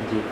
जी।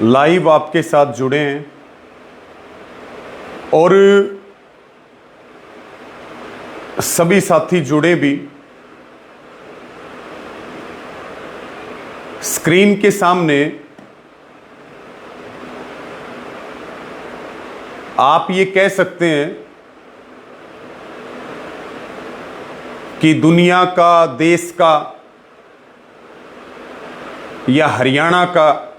Live आपके साथ जुड़े हैं और सभी साथी जुड़े भी। स्क्रीन के सामने आप ये कह सकते हैं कि दुनिया का, देश का या हरियाणा का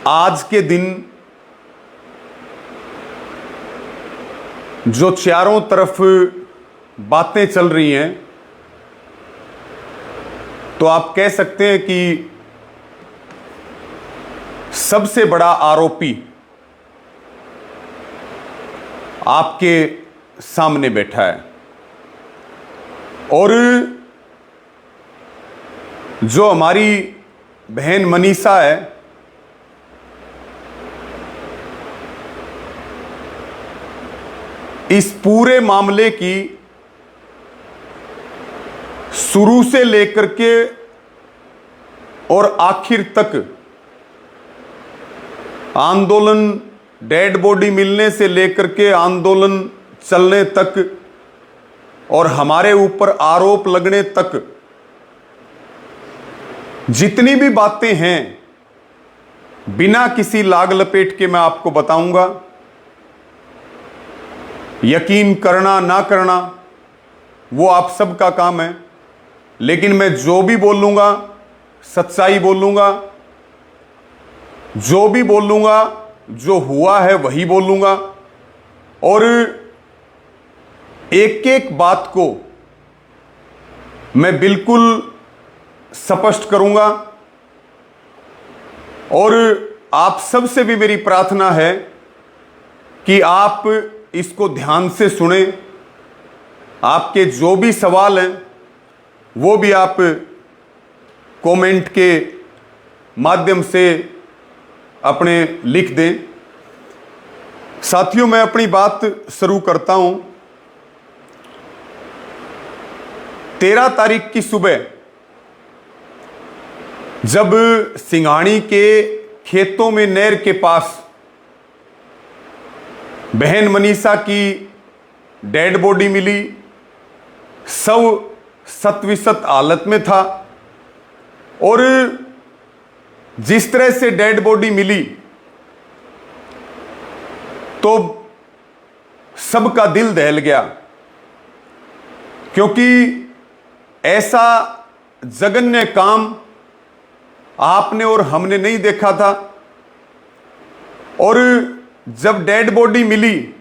आज के दिन जो चारों तरफ बातें चल रही हैं, तो आप कह सकते हैं कि सबसे बड़ा आरोपी आपके सामने बैठा है। और जो हमारी बहन मनीषा है, इस पूरे मामले की शुरू से लेकर के और आखिर तक, आंदोलन डेड बॉडी मिलने से लेकर के आंदोलन चलने तक और हमारे ऊपर आरोप लगने तक, जितनी भी बातें हैं बिना किसी लाग लपेट के मैं आपको बताऊंगा। यकीन करना ना करना वो आप सबका काम है, लेकिन मैं जो भी बोलूंगा सच्चाई बोलूंगा, जो भी बोलूंगा जो हुआ है वही बोलूंगा, और एक एक बात को मैं बिल्कुल स्पष्ट करूंगा। और आप सबसे भी मेरी प्रार्थना है कि आप इसको ध्यान से सुने। आपके जो भी सवाल हैं वो भी आप कमेंट के माध्यम से अपने लिख दें। साथियों, मैं अपनी बात शुरू करता हूं। 13 तारीख की सुबह जब सिंघाणी के खेतों में नहर के पास बहन मनीषा की डेड बॉडी मिली, शव सत-विसत हालत में था, और जिस तरह से डेड बॉडी मिली तो सबका दिल दहल गया, क्योंकि ऐसा जघन्य काम आपने और हमने नहीं देखा था। और जब डेड बॉडी मिली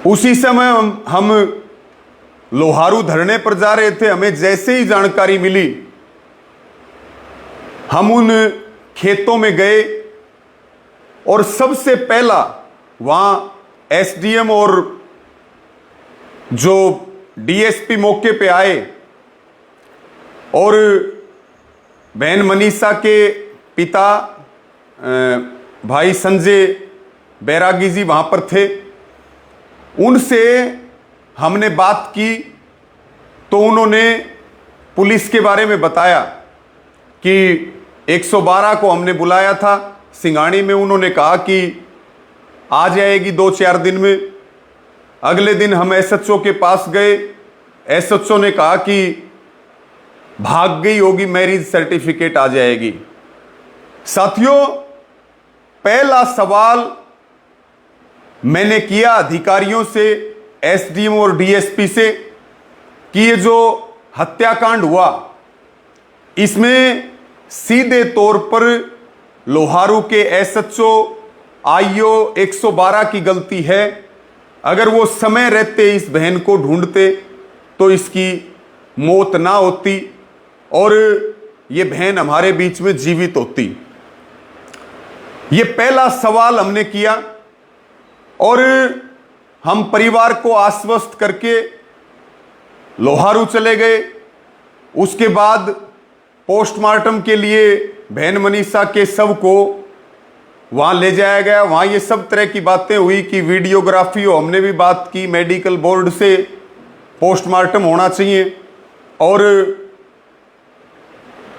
उसी समय हम लोहारू धरने पर जा रहे थे। हमें जैसे ही जानकारी मिली, हम उन खेतों में गए और सबसे पहला वहां एसडीएम और जो डीएसपी मौके पे आए और बहन मनीषा के पिता भाई संजय बैरागी जी वहां पर थे। उनसे हमने बात की तो उन्होंने पुलिस के बारे में बताया कि 112 को हमने बुलाया था सिंघानी में। उन्होंने कहा कि आ जाएगी 2-4 दिन में। अगले दिन हम एसएचओ के पास गए। एसएचओ ने कहा कि भाग गई होगी, मैरिज सर्टिफिकेट आ जाएगी। साथियों, पहला सवाल मैंने किया अधिकारियों से, एसडीएम और डीएसपी से, कि ये जो हत्याकांड हुआ इसमें सीधे तौर पर लोहारू के एसएचओ आईओ 112 की गलती है। अगर वो समय रहते इस बहन को ढूंढते तो इसकी मौत ना होती और ये बहन हमारे बीच में जीवित होती। ये पहला सवाल हमने किया और हम परिवार को आश्वस्त करके लोहारू चले गए। उसके बाद पोस्टमार्टम के लिए बहन मनीषा के शव को वहां ले जाया गया। वहां ये सब तरह की बातें हुई कि वीडियोग्राफी हो। हमने भी बात की मेडिकल बोर्ड से, पोस्टमार्टम होना चाहिए और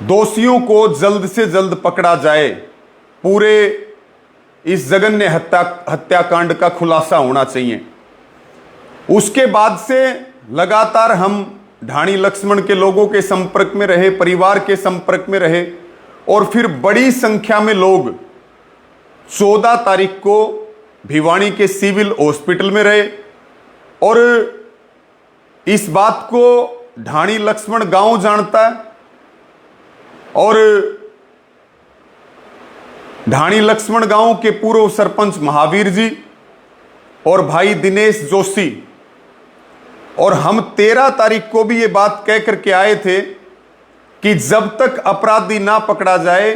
दोषियों को जल्द से जल्द पकड़ा जाए। पूरे इस जघन्य हत्याकांड का खुलासा होना चाहिए। उसके बाद से लगातार हम ढाणी लक्ष्मण के लोगों के संपर्क में रहे, परिवार के संपर्क में रहे और फिर बड़ी संख्या में लोग 14 तारीख को भिवानी के सिविल हॉस्पिटल में रहे और इस बात को ढाणी लक्ष्मण गांव जानता है और ढाणी लक्ष्मण गांव के पूर्व सरपंच महावीर जी और भाई दिनेश जोशी और हम 13 तारीख को भी ये बात कह करके आए थे कि जब तक अपराधी ना पकड़ा जाए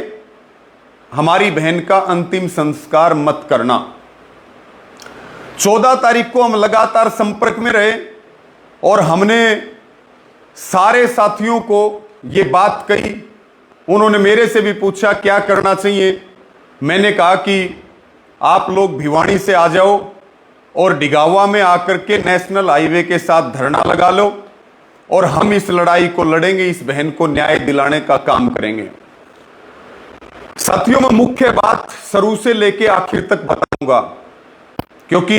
हमारी बहन का अंतिम संस्कार मत करना। 14 तारीख को हम लगातार संपर्क में रहे और हमने सारे साथियों को ये बात कही। उन्होंने मेरे से भी पूछा क्या करना चाहिए। मैंने कहा कि आप लोग भिवानी से आ जाओ और डिगावा में आकर के नेशनल हाईवे के साथ धरना लगा लो और हम इस लड़ाई को लड़ेंगे, इस बहन को न्याय दिलाने का काम करेंगे। साथियों, मैं मुख्य बात शुरू से लेके आखिर तक बताऊंगा क्योंकि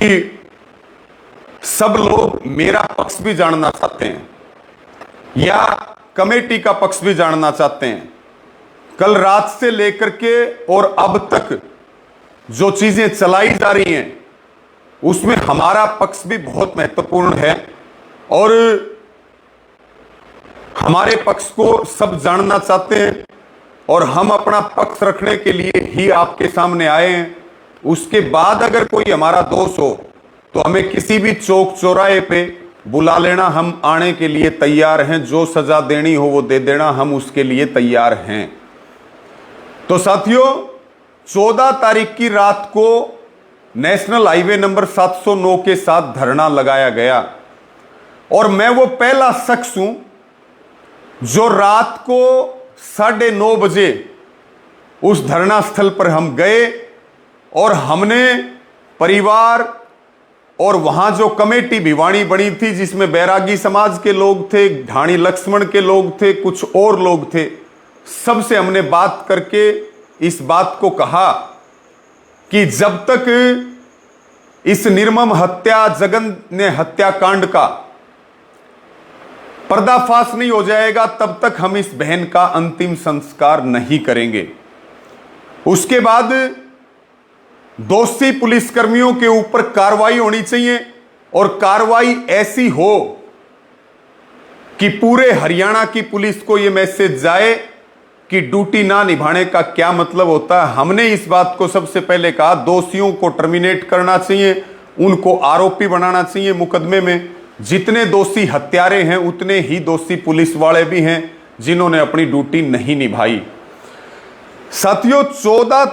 सब लोग मेरा पक्ष भी जानना चाहते हैं या कमेटी का पक्ष भी जानना चाहते हैं। कल रात से लेकर के और अब तक जो चीजें चलाई जा रही हैं उसमें हमारा पक्ष भी बहुत महत्वपूर्ण है और हमारे पक्ष को सब जानना चाहते हैं और हम अपना पक्ष रखने के लिए ही आपके सामने आए हैं। उसके बाद अगर कोई हमारा दोष हो तो हमें किसी भी चौक चौराहे पे बुला लेना, हम आने के लिए तैयार हैं। जो सजा देनी हो वो दे देना, हम उसके लिए तैयार हैं। तो साथियों, 14 तारीख की रात को नेशनल हाईवे नंबर 709 के साथ धरना लगाया गया और मैं वो पहला शख्स हूं जो रात को 9:30 बजे उस धरना स्थल पर हम गए और हमने परिवार और वहां जो कमेटी भिवानी बनी थी जिसमें बैरागी समाज के लोग थे, ढाणी लक्ष्मण के लोग थे, कुछ और लोग थे, सबसे हमने बात करके इस बात को कहा कि जब तक इस निर्मम हत्या जघन्य हत्याकांड का पर्दाफाश नहीं हो जाएगा तब तक हम इस बहन का अंतिम संस्कार नहीं करेंगे। उसके बाद दोषी पुलिसकर्मियों के ऊपर कार्रवाई होनी चाहिए और कार्रवाई ऐसी हो कि पूरे हरियाणा की पुलिस को यह मैसेज जाए कि ड्यूटी ना निभाने का क्या मतलब होता है। हमने इस बात को सबसे पहले कहा, दोषियों को टर्मिनेट करना चाहिए उनको आरोपी बनाना चाहिए मुकदमे में। जितने दोषी हत्यारे हैं उतने ही दोषी पुलिस वाले भी हैं जिन्होंने अपनी ड्यूटी नहीं निभाई। साथियों 14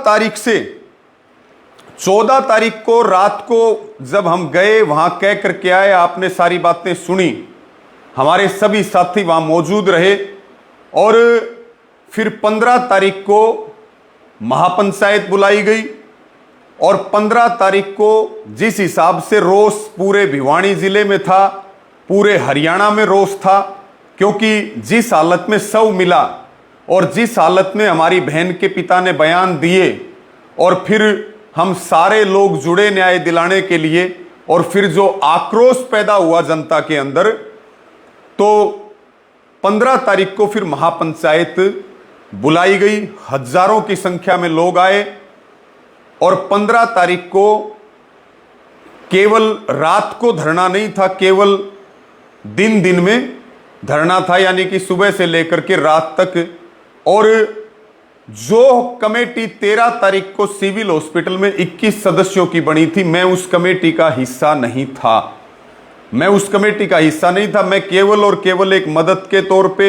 तारीख को रात को जब हम गए वहां कह करके आए, आपने सारी बातें सुनी, हमारे सभी साथी वहां मौजूद रहे। और फिर 15 तारीख को महापंचायत बुलाई गई और 15 तारीख को जिस हिसाब से रोष पूरे भिवानी जिले में था, पूरे हरियाणा में रोष था, क्योंकि जिस हालत में शव मिला और जिस हालत में हमारी बहन के पिता ने बयान दिए और फिर हम सारे लोग जुड़े न्याय दिलाने के लिए, और फिर जो आक्रोश पैदा हुआ जनता के अंदर, तो 15 तारीख को फिर महापंचायत बुलाई गई। हजारों की संख्या में लोग आए और 15 तारीख को केवल रात को धरना नहीं था, केवल दिन दिन में धरना था, यानी कि सुबह से लेकर के रात तक। और जो कमेटी 13 तारीख को सिविल हॉस्पिटल में 21 सदस्यों की बनी थी, मैं उस कमेटी का हिस्सा नहीं था। मैं केवल और केवल एक मदद के तौर पे,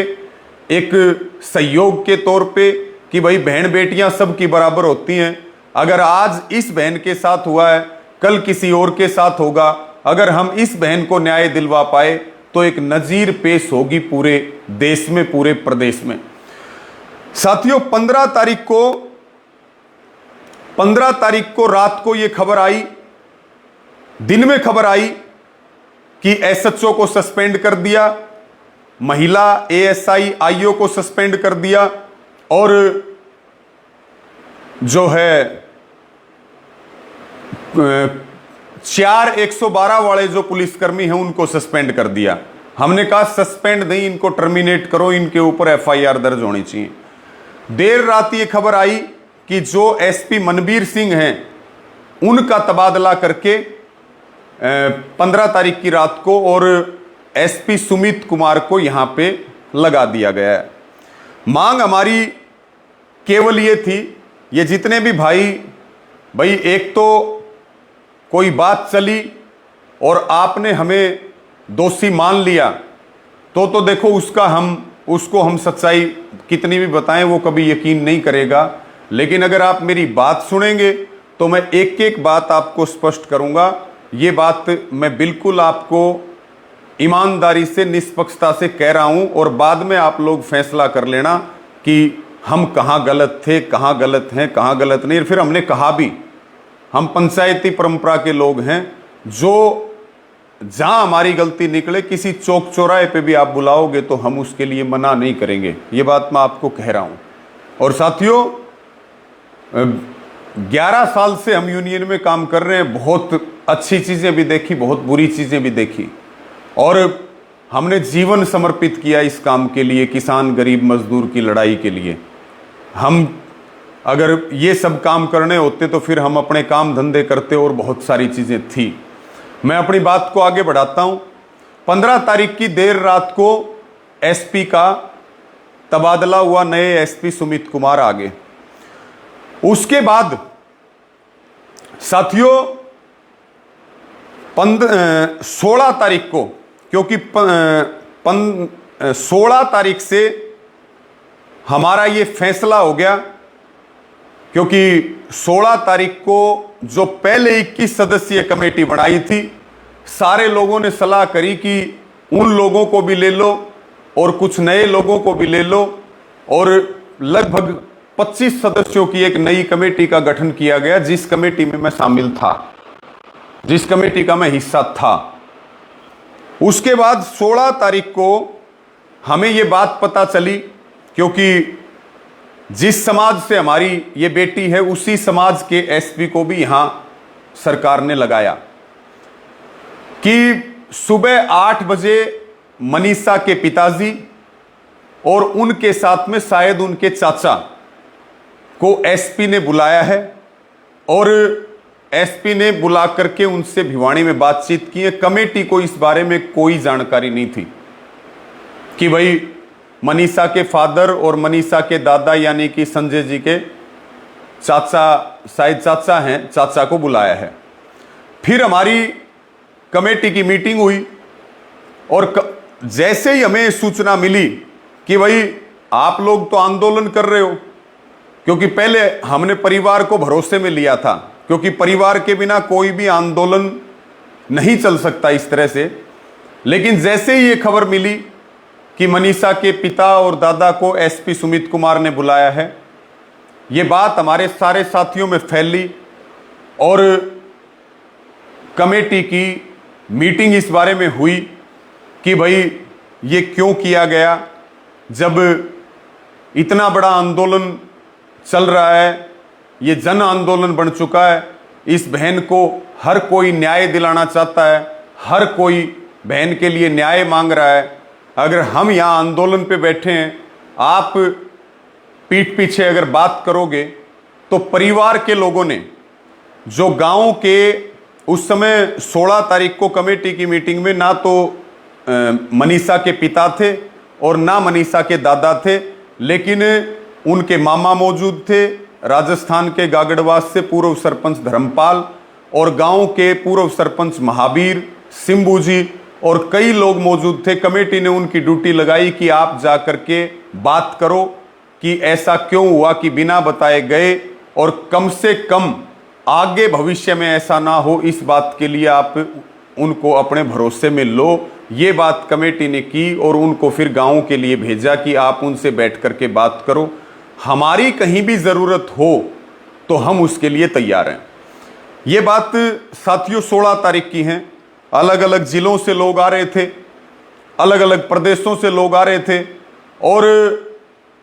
एक सहयोग के तौर पे, कि भाई बहन बेटियां सबकी बराबर होती हैं। अगर आज इस बहन के साथ हुआ है, कल किसी और के साथ होगा। अगर हम इस बहन को न्याय दिलवा पाए तो एक नजीर पेश होगी पूरे देश में, पूरे प्रदेश में। साथियों 15 तारीख को रात को यह खबर आई, दिन में खबर आई कि एसएचओ को सस्पेंड कर दिया, महिला एएसआई आईओ को सस्पेंड कर दिया, और जो है 4 112 वाले जो पुलिसकर्मी हैं उनको सस्पेंड कर दिया। हमने कहा सस्पेंड नहीं, इनको टर्मिनेट करो, इनके ऊपर एफआईआर दर्ज होनी चाहिए। देर रात ये खबर आई कि जो एसपी मनबीर सिंह हैं उनका तबादला करके 15 तारीख की रात को और एसपी सुमित कुमार को यहां पे लगा दिया गया है। मांग हमारी केवल ये थी, ये जितने भी भाई एक तो कोई बात चली और आपने हमें दोषी मान लिया, तो देखो उसको हम सच्चाई कितनी भी बताएं वो कभी यकीन नहीं करेगा। लेकिन अगर आप मेरी बात सुनेंगे तो मैं एक एक बात आपको स्पष्ट करूंगा। ये बात मैं बिल्कुल आपको ईमानदारी से, निष्पक्षता से कह रहा हूं, और बाद में आप लोग फैसला कर लेना कि हम कहां गलत थे, कहां गलत हैं, कहां गलत नहीं। फिर हमने कहा भी, हम पंचायती परंपरा के लोग हैं, जो जहां हमारी गलती निकले, किसी चौक चौराहे पे भी आप बुलाओगे तो हम उसके लिए मना नहीं करेंगे। ये बात मैं आपको कह रहा हूं। और साथियों 11 साल से हम यूनियन में काम कर रहे हैं, बहुत अच्छी चीजें भी देखी, बहुत बुरी चीजें भी देखी, और हमने जीवन समर्पित किया इस काम के लिए, किसान गरीब मजदूर की लड़ाई के लिए। हम अगर ये सब काम करने होते तो फिर हम अपने काम धंधे करते और बहुत सारी चीजें थी। मैं अपनी बात को आगे बढ़ाता हूं। 15 तारीख की देर रात को एसपी का तबादला हुआ, नए एसपी सुमित कुमार आ गए। उसके बाद साथियों 16 तारीख को, क्योंकि 16 तारीख से हमारा ये फैसला हो गया, क्योंकि 16 तारीख को जो पहले 21 सदस्यीय कमेटी बनाई थी, सारे लोगों ने सलाह करी कि उन लोगों को भी ले लो और कुछ नए लोगों को भी ले लो, और लगभग 25 सदस्यों की एक नई कमेटी का गठन किया गया, जिस कमेटी में मैं शामिल था, जिस कमेटी का मैं हिस्सा था। उसके बाद 16 तारीख को हमें यह बात पता चली, क्योंकि जिस समाज से हमारी ये बेटी है उसी समाज के एसपी को भी यहां सरकार ने लगाया, कि सुबह 8 बजे मनीषा के पिताजी और उनके साथ में शायद उनके चाचा को एसपी ने बुलाया है, और एसपी ने बुला करके उनसे भिवानी में बातचीत की है। कमेटी को इस बारे में कोई जानकारी नहीं थी कि भाई मनीषा के फादर और मनीषा के दादा यानी कि संजय जी के चाचा, शायद चाचा हैं, चाचा को बुलाया है। फिर हमारी कमेटी की मीटिंग हुई और जैसे ही हमें सूचना मिली कि भाई आप लोग तो आंदोलन कर रहे हो, क्योंकि पहले हमने परिवार को भरोसे में लिया था, क्योंकि परिवार के बिना कोई भी आंदोलन नहीं चल सकता इस तरह से। लेकिन जैसे ही ये खबर मिली कि मनीषा के पिता और दादा को एसपी सुमित कुमार ने बुलाया है, ये बात हमारे सारे साथियों में फैली और कमेटी की मीटिंग इस बारे में हुई कि भाई ये क्यों किया गया, जब इतना बड़ा आंदोलन चल रहा है, ये जन आंदोलन बन चुका है, इस बहन को हर कोई न्याय दिलाना चाहता है, हर कोई बहन के लिए न्याय मांग रहा है। अगर हम यहाँ आंदोलन पे बैठे हैं, आप पीठ पीछे अगर बात करोगे तो परिवार के लोगों ने, जो गांव के उस समय 16 तारीख को कमेटी की मीटिंग में ना तो मनीषा के पिता थे और ना मनीषा के दादा थे, लेकिन उनके मामा मौजूद थे, राजस्थान के गागड़वास से पूर्व सरपंच धर्मपाल और गांव के पूर्व सरपंच महावीर, सिंबू जी और कई लोग मौजूद थे। कमेटी ने उनकी ड्यूटी लगाई कि आप जाकर के बात करो कि ऐसा क्यों हुआ कि बिना बताए गए, और कम से कम आगे भविष्य में ऐसा ना हो, इस बात के लिए आप उनको अपने भरोसे में लो। ये बात कमेटी ने की और उनको फिर गाँव के लिए भेजा कि आप उनसे बैठ करके बात करो, हमारी कहीं भी ज़रूरत हो तो हम उसके लिए तैयार हैं। ये बात साथियों 16 तारीख की हैं। अलग अलग ज़िलों से लोग आ रहे थे, अलग अलग प्रदेशों से लोग आ रहे थे और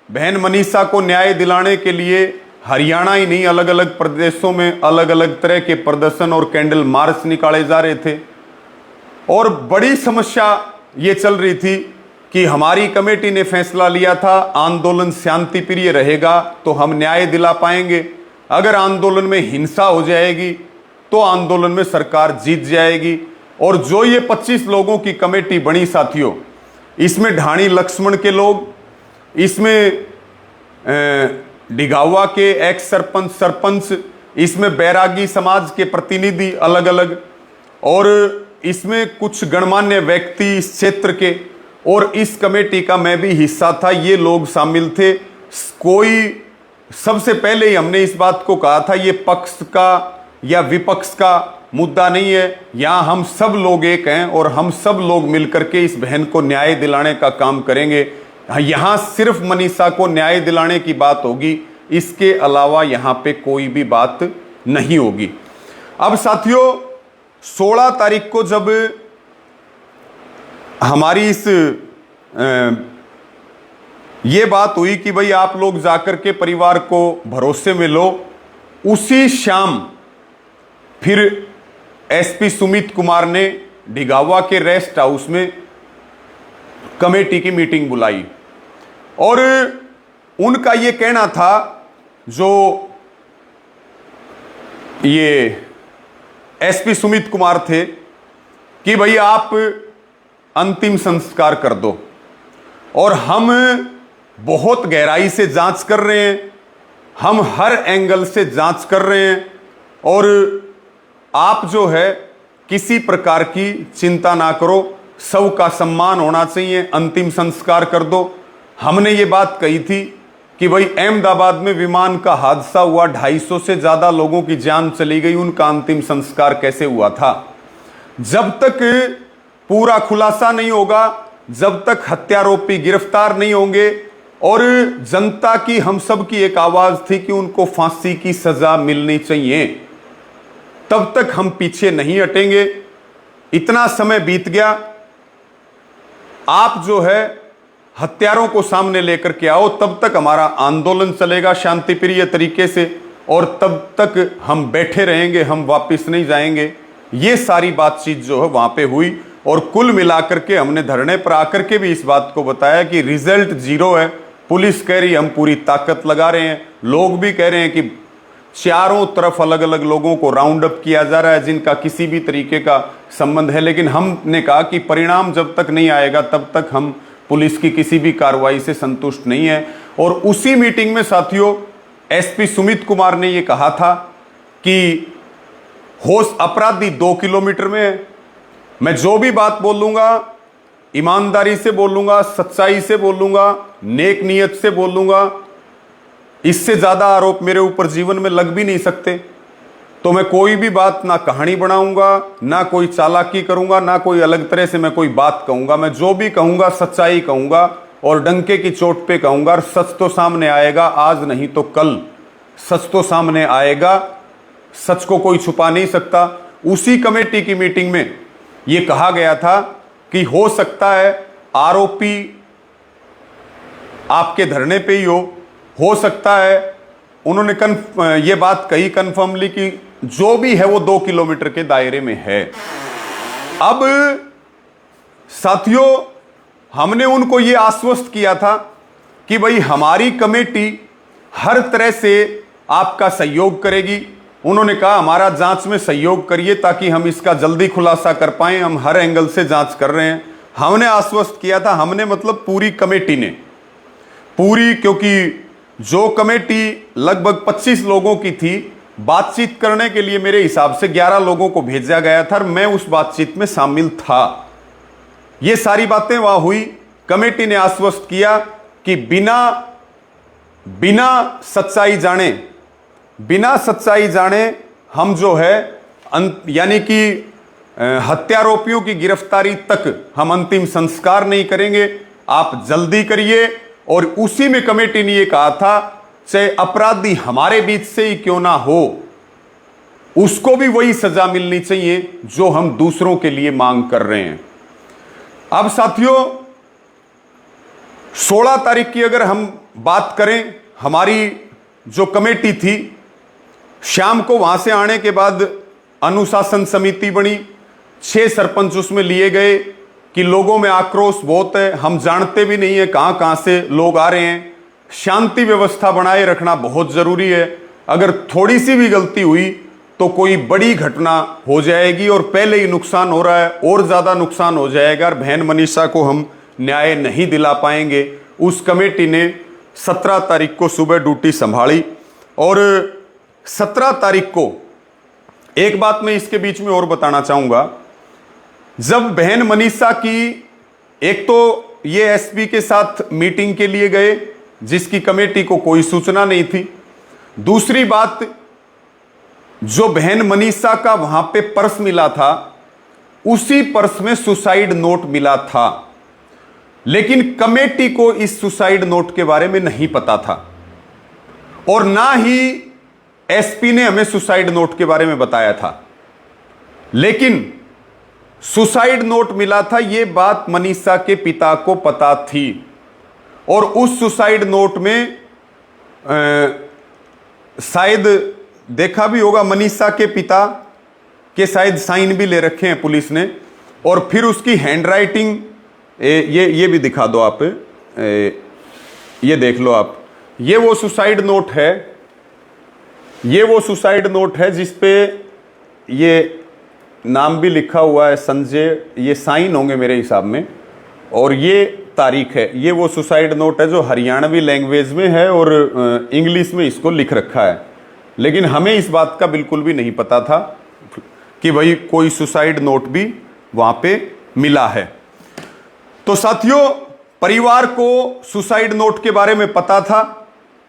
बहन मनीषा को न्याय दिलाने के लिए हरियाणा ही नहीं, अलग अलग प्रदेशों में अलग अलग तरह के प्रदर्शन और कैंडल मार्च निकाले जा रहे थे। और बड़ी समस्या ये चल रही थी कि हमारी कमेटी ने फैसला लिया था आंदोलन शांति प्रिय रहेगा तो हम न्याय दिला पाएंगे, अगर आंदोलन में हिंसा हो जाएगी तो आंदोलन में सरकार जीत जाएगी। और जो ये 25 लोगों की कमेटी बनी साथियों, इसमें ढाणी लक्ष्मण के लोग, इसमें डिगावा के एक्स सरपंच, सरपंच, इसमें बैरागी समाज के प्रतिनिधि अलग अलग, और इसमें कुछ गणमान्य व्यक्ति इस क्षेत्र के, और इस कमेटी का मैं भी हिस्सा था, ये लोग शामिल थे। कोई सबसे पहले ही हमने इस बात को कहा था, ये पक्ष का या विपक्ष का मुद्दा नहीं है, यहाँ हम सब लोग एक हैं और हम सब लोग मिलकर के इस बहन को न्याय दिलाने का काम करेंगे। यहाँ सिर्फ मनीषा को न्याय दिलाने की बात होगी, इसके अलावा यहाँ पे कोई भी बात नहीं होगी। अब साथियों 16 तारीख को जब हमारी इस ये बात हुई कि भाई आप लोग जाकर के परिवार को भरोसे में लो, उसी शाम फिर एसपी सुमित कुमार ने डिगावा के रेस्ट हाउस में कमेटी की मीटिंग बुलाई और उनका ये कहना था, जो ये एसपी सुमित कुमार थे, कि भाई आप अंतिम संस्कार कर दो और हम बहुत गहराई से जांच कर रहे हैं, हम हर एंगल से जांच कर रहे हैं और आप जो है किसी प्रकार की चिंता ना करो, सबका सम्मान होना चाहिए, अंतिम संस्कार कर दो। हमने ये बात कही थी कि भाई अहमदाबाद में विमान का हादसा हुआ, 250 से ज्यादा लोगों की जान चली गई, उनका अंतिम संस्कार कैसे हुआ था? जब तक पूरा खुलासा नहीं होगा, जब तक हत्यारोपी गिरफ्तार नहीं होंगे, और जनता की हम सब की एक आवाज थी कि उनको फांसी की सजा मिलनी चाहिए, तब तक हम पीछे नहीं हटेंगे। इतना समय बीत गया, आप जो है हत्यारों को सामने लेकर के आओ, तब तक हमारा आंदोलन चलेगा शांति प्रिय तरीके से, और तब तक हम बैठे रहेंगे, हम वापस नहीं जाएंगे। ये सारी बातचीत जो है वहां पे हुई और कुल मिलाकर के हमने धरने पर आकर के भी इस बात को बताया कि रिजल्ट 0 है। पुलिस कह रही हम पूरी ताकत लगा रहे हैं, लोग भी कह रहे हैं कि चारों तरफ अलग अलग लोगों को राउंड अप किया जा रहा है जिनका किसी भी तरीके का संबंध है, लेकिन हमने कहा कि परिणाम जब तक नहीं आएगा तब तक हम पुलिस की किसी भी कार्रवाई से संतुष्ट नहीं है। और उसी मीटिंग में साथियों एसपी सुमित कुमार ने यह कहा था कि होश अपराधी 2 किलोमीटर में है। मैं जो भी बात बोलूंगा ईमानदारी से बोलूंगा, सच्चाई से बोलूंगा, नेक नीयत से बोलूंगा। इससे ज्यादा आरोप मेरे ऊपर जीवन में लग भी नहीं सकते। तो मैं कोई भी बात ना कहानी बनाऊंगा, ना कोई चालाकी करूंगा, ना कोई अलग तरह से मैं कोई बात कहूंगा। मैं जो भी कहूंगा सच्चाई कहूंगा और डंके की चोट पे कहूंगा। और सच तो सामने आएगा, आज नहीं तो कल सच तो सामने आएगा। सच को कोई छुपा नहीं सकता। उसी कमेटी की मीटिंग में यह कहा गया था कि हो सकता है आरोपी आपके धरने पे ही हो सकता है। उन्होंने ये बात कही कन्फर्मली कि जो भी है वो 2 किलोमीटर के दायरे में है। अब साथियों, हमने उनको ये आश्वस्त किया था कि भाई हमारी कमेटी हर तरह से आपका सहयोग करेगी। उन्होंने कहा हमारा जांच में सहयोग करिए ताकि हम इसका जल्दी खुलासा कर पाएं, हम हर एंगल से जांच कर रहे हैं। हमने आश्वस्त किया था, हमने मतलब पूरी कमेटी ने, पूरी, क्योंकि जो कमेटी लगभग 25 लोगों की थी, बातचीत करने के लिए मेरे हिसाब से 11 लोगों को भेजा गया था और मैं उस बातचीत में शामिल था। ये सारी बातें वहां हुई। कमेटी ने आश्वस्त किया कि बिना सच्चाई जाने हम जो है यानी कि हत्यारोपियों की गिरफ्तारी तक हम अंतिम संस्कार नहीं करेंगे। आप जल्दी करिए। और उसी में कमेटी ने यह कहा था चाहे अपराधी हमारे बीच से ही क्यों ना हो, उसको भी वही सजा मिलनी चाहिए जो हम दूसरों के लिए मांग कर रहे हैं। अब साथियों, 16 तारीख की अगर हम बात करें, हमारी जो कमेटी थी, शाम को वहां से आने के बाद अनुशासन समिति बनी। 6 सरपंच उसमें लिए गए कि लोगों में आक्रोश बहुत है, हम जानते भी नहीं है कहां कहां से लोग आ रहे हैं। शांति व्यवस्था बनाए रखना बहुत जरूरी है। अगर थोड़ी सी भी गलती हुई तो कोई बड़ी घटना हो जाएगी और पहले ही नुकसान हो रहा है और ज्यादा नुकसान हो जाएगा और बहन मनीषा को हम न्याय नहीं दिला पाएंगे। उस कमेटी ने 17 तारीख को सुबह ड्यूटी संभाली। और 17 तारीख को एक बात मैं इसके बीच में और बताना चाहूंगा। जब बहन मनीषा की, एक तो ये एसपी के साथ मीटिंग के लिए गए जिसकी कमेटी को कोई सूचना नहीं थी। दूसरी बात, जो बहन मनीषा का वहां पे पर्स मिला था, उसी पर्स में सुसाइड नोट मिला था, लेकिन कमेटी को इस सुसाइड नोट के बारे में नहीं पता था और ना ही एसपी ने हमें सुसाइड नोट के बारे में बताया था। लेकिन सुसाइड नोट मिला था, यह बात मनीषा के पिता को पता थी और उस सुसाइड नोट में शायद देखा भी होगा, मनीषा के पिता के शायद साइन भी ले रखे हैं पुलिस ने। और फिर उसकी हैंडराइटिंग, ये भी दिखा दो आप, ये देख लो आप, ये वो सुसाइड नोट है, ये वो सुसाइड नोट है जिसपे ये नाम भी लिखा हुआ है संजय, ये साइन होंगे मेरे हिसाब में, और ये तारीख है। ये वो सुसाइड नोट है जो हरियाणवी लैंग्वेज में है और इंग्लिश में इसको लिख रखा है। लेकिन हमें इस बात का बिल्कुल भी नहीं पता था कि भाई कोई सुसाइड नोट भी वहां पे मिला है। तो साथियों, परिवार को सुसाइड नोट के बारे में पता था,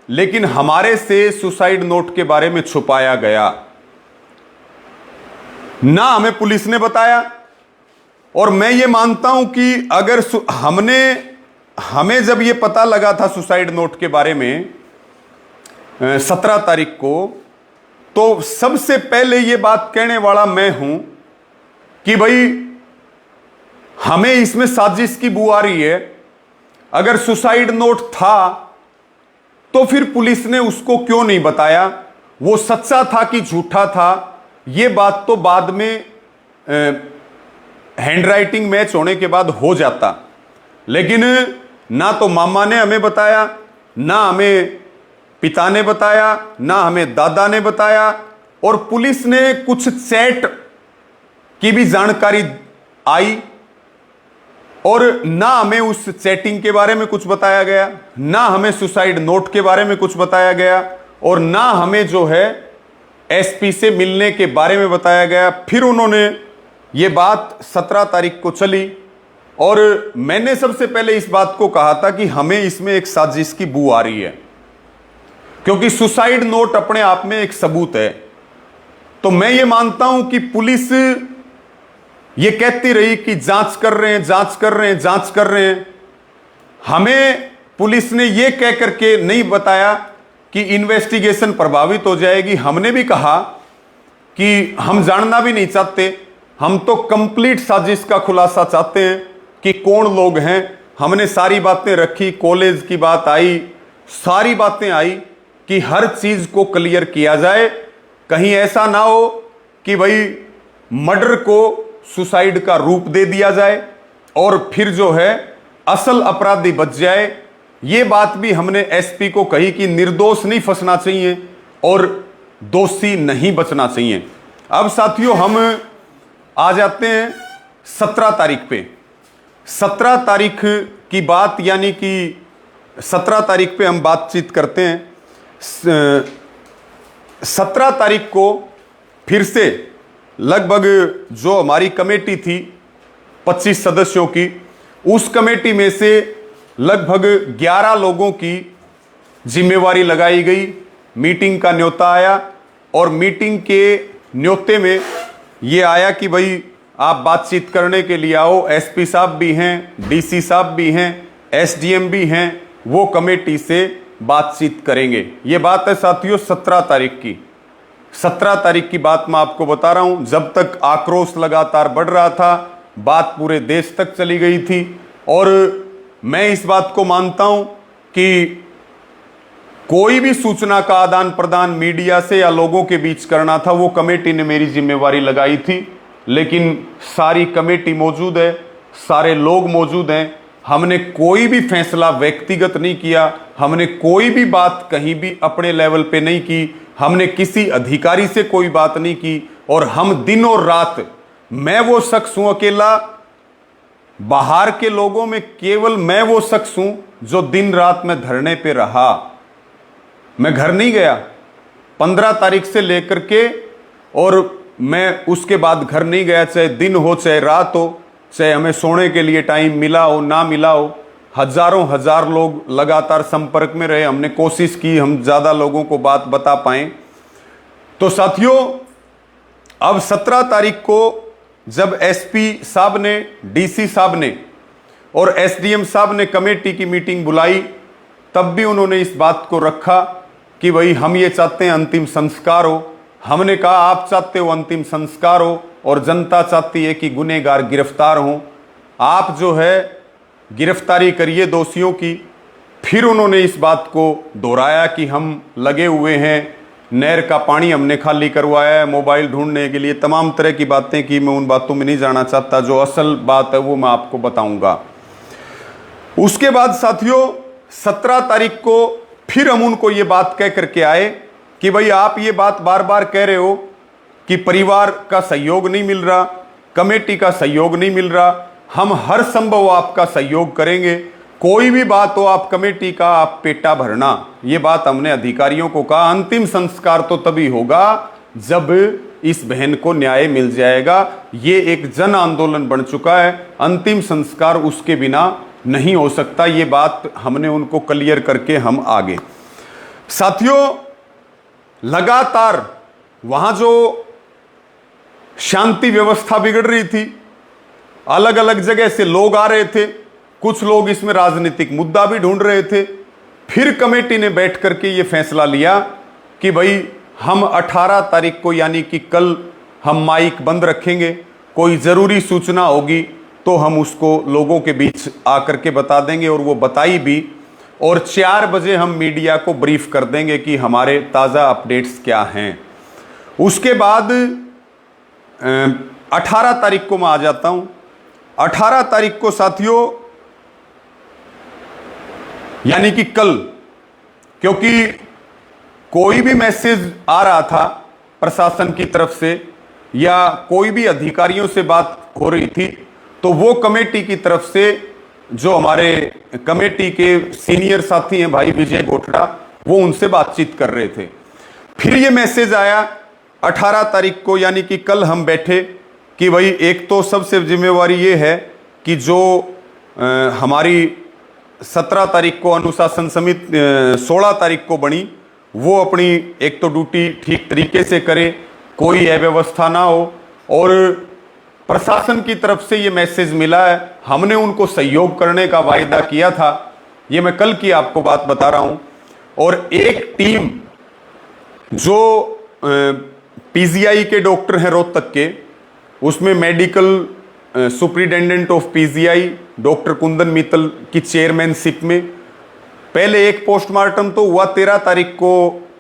लेकिन हमारे से सुसाइड नोट के बारे में छुपाया गया। ना हमें पुलिस ने बताया। और मैं ये मानता हूं कि अगर हमें जब ये पता लगा था सुसाइड नोट के बारे में 17 तारीख को, तो सबसे पहले ये बात कहने वाला मैं हूं कि भाई हमें इसमें साजिश की बू आ रही है। अगर सुसाइड नोट था तो फिर पुलिस ने उसको क्यों नहीं बताया? वो सच्चा था कि झूठा था, ये बात तो बाद में हैंडराइटिंग मैच होने के बाद हो जाता। लेकिन ना तो मामा ने हमें बताया, ना हमें पिता ने बताया, ना हमें दादा ने बताया, और पुलिस ने कुछ चैट की भी जानकारी आई और ना हमें उस चैटिंग के बारे में कुछ बताया गया, ना हमें सुसाइड नोट के बारे में कुछ बताया गया, और ना हमें जो है एसपी से मिलने के बारे में बताया गया। फिर उन्होंने ये बात 17 तारीख को चली और मैंने सबसे पहले इस बात को कहा था कि हमें इसमें एक साजिश की बू आ रही है, क्योंकि सुसाइड नोट अपने आप में एक सबूत है। तो मैं ये मानता हूं कि पुलिस ये कहती रही कि जांच कर रहे हैं, जांच कर रहे हैं, जांच कर रहे हैं। हमें पुलिस ने ये कह करके नहीं बताया कि इन्वेस्टिगेशन प्रभावित हो जाएगी। हमने भी कहा कि हम जानना भी नहीं चाहते, हम तो कंप्लीट साजिश का खुलासा चाहते हैं कि कौन लोग हैं। हमने सारी बातें रखी, कॉलेज की बात आई, सारी बातें आई कि हर चीज को क्लियर किया जाए। कहीं ऐसा ना हो कि भाई मर्डर को सुसाइड का रूप दे दिया जाए और फिर जो है असल अपराधी बच जाए। ये बात भी हमने एसपी को कही कि निर्दोष नहीं फंसना चाहिए और दोषी नहीं बचना चाहिए। अब साथियों हम आ जाते हैं 17 तारीख पे। 17 तारीख की बात, यानी कि 17 तारीख पे हम बातचीत करते हैं। 17 तारीख को फिर से लगभग जो हमारी कमेटी थी 25 सदस्यों की, उस कमेटी में से लगभग 11 लोगों की जिम्मेवारी लगाई गई। मीटिंग का न्योता आया और मीटिंग के न्योते में ये आया कि भाई आप बातचीत करने के लिए आओ। एसपी साहब भी हैं, डीसी साहब भी हैं, एसडीएम भी हैं, वो कमेटी से बातचीत करेंगे। ये बात है साथियों 17 तारीख की। 17 तारीख की बात मैं आपको बता रहा हूं। जब तक आक्रोश लगातार बढ़ रहा था, बात पूरे देश तक चली गई थी और मैं इस बात को मानता हूं कि कोई भी सूचना का आदान प्रदान मीडिया से या लोगों के बीच करना था, वो कमेटी ने मेरी जिम्मेवारी लगाई थी। लेकिन सारी कमेटी मौजूद है, सारे लोग मौजूद हैं। हमने कोई भी फैसला व्यक्तिगत नहीं किया, हमने कोई भी बात कहीं भी अपने लेवल पे नहीं की, हमने किसी अधिकारी से कोई बात नहीं की। और हम दिन और रात, मैं वो शख्स हूं अकेला, बाहर के लोगों में केवल मैं वो शख्स हूं जो दिन रात में धरने पे रहा। मैं घर नहीं गया 15 तारीख से लेकर के, और मैं उसके बाद घर नहीं गया, चाहे दिन हो चाहे रात हो, चाहे हमें सोने के लिए टाइम मिला हो ना मिला हो। हजारों हजार लोग लगातार संपर्क में रहे, हमने कोशिश की हम ज्यादा लोगों को बात बता पाएं। तो साथियों अब 17 तारीख को जब एसपी साहब ने, डीसी साहब ने और एसडीएम साहब ने कमेटी की मीटिंग बुलाई, तब भी उन्होंने इस बात को रखा कि भाई हम ये चाहते हैं अंतिम संस्कार हो। हमने कहा आप चाहते हो अंतिम संस्कार हो और जनता चाहती है कि गुनहगार गिरफ्तार हों, आप जो है गिरफ्तारी करिए दोषियों की। फिर उन्होंने इस बात को दोहराया कि हम लगे हुए हैं, नहर का पानी हमने खाली करवाया है मोबाइल ढूंढने के लिए, तमाम तरह की बातें की। मैं उन बातों में नहीं जाना चाहता, जो असल बात है वो मैं आपको बताऊंगा। उसके बाद साथियों 17 तारीख को फिर हम उनको ये बात कह करके आए कि भाई आप ये बात बार बार कह रहे हो कि परिवार का सहयोग नहीं मिल रहा, कमेटी का सहयोग नहीं मिल रहा। हम हर संभव आपका सहयोग करेंगे, कोई भी बात हो आप कमेटी का आप पेटा भरना। ये बात हमने अधिकारियों को कहा। अंतिम संस्कार तो तभी होगा जब इस बहन को न्याय मिल जाएगा। ये एक जन आंदोलन बन चुका है, अंतिम संस्कार उसके बिना नहीं हो सकता। ये बात हमने उनको क्लियर करके हम आगे। साथियों लगातार वहां जो शांति व्यवस्था बिगड़ रही थी, अलग अलग जगह से लोग आ रहे थे, कुछ लोग इसमें राजनीतिक मुद्दा भी ढूंढ रहे थे। फिर कमेटी ने बैठ करके ये फैसला लिया कि भाई हम 18 तारीख को यानी कि कल हम माइक बंद रखेंगे, कोई ज़रूरी सूचना होगी तो हम उसको लोगों के बीच आकर के बता देंगे, और वो बताई भी। और 4 बजे हम मीडिया को ब्रीफ कर देंगे कि हमारे ताज़ा अपडेट्स क्या हैं। उसके बाद 18 तारीख को मैं आ जाता हूं। 18 तारीख को साथियों यानी कि कल, क्योंकि कोई भी मैसेज आ रहा था प्रशासन की तरफ से या कोई भी अधिकारियों से बात हो रही थी, तो वो कमेटी की तरफ से जो हमारे कमेटी के सीनियर साथी हैं भाई विजय गोठड़ा, वो उनसे बातचीत कर रहे थे। फिर ये मैसेज आया 18 तारीख को यानी कि कल हम बैठे कि भाई एक तो सबसे जिम्मेवारी ये है कि जो हमारी 17 तारीख को अनुशासन समिति 16 तारीख को बनी, वो अपनी एक तो ड्यूटी ठीक तरीके से करे, कोई अव्यवस्था ना हो। और प्रशासन की तरफ से ये मैसेज मिला है, हमने उनको सहयोग करने का वायदा किया था। ये मैं कल की आपको बात बता रहा हूं। और एक टीम जो पीजीआई के डॉक्टर हैं रोहतक के, उसमें medical superintendent of PGI doctor Kundan Mittal की चेयरमैनशिप में पहले एक पोस्टमार्टम तो हुआ 13 तारीख को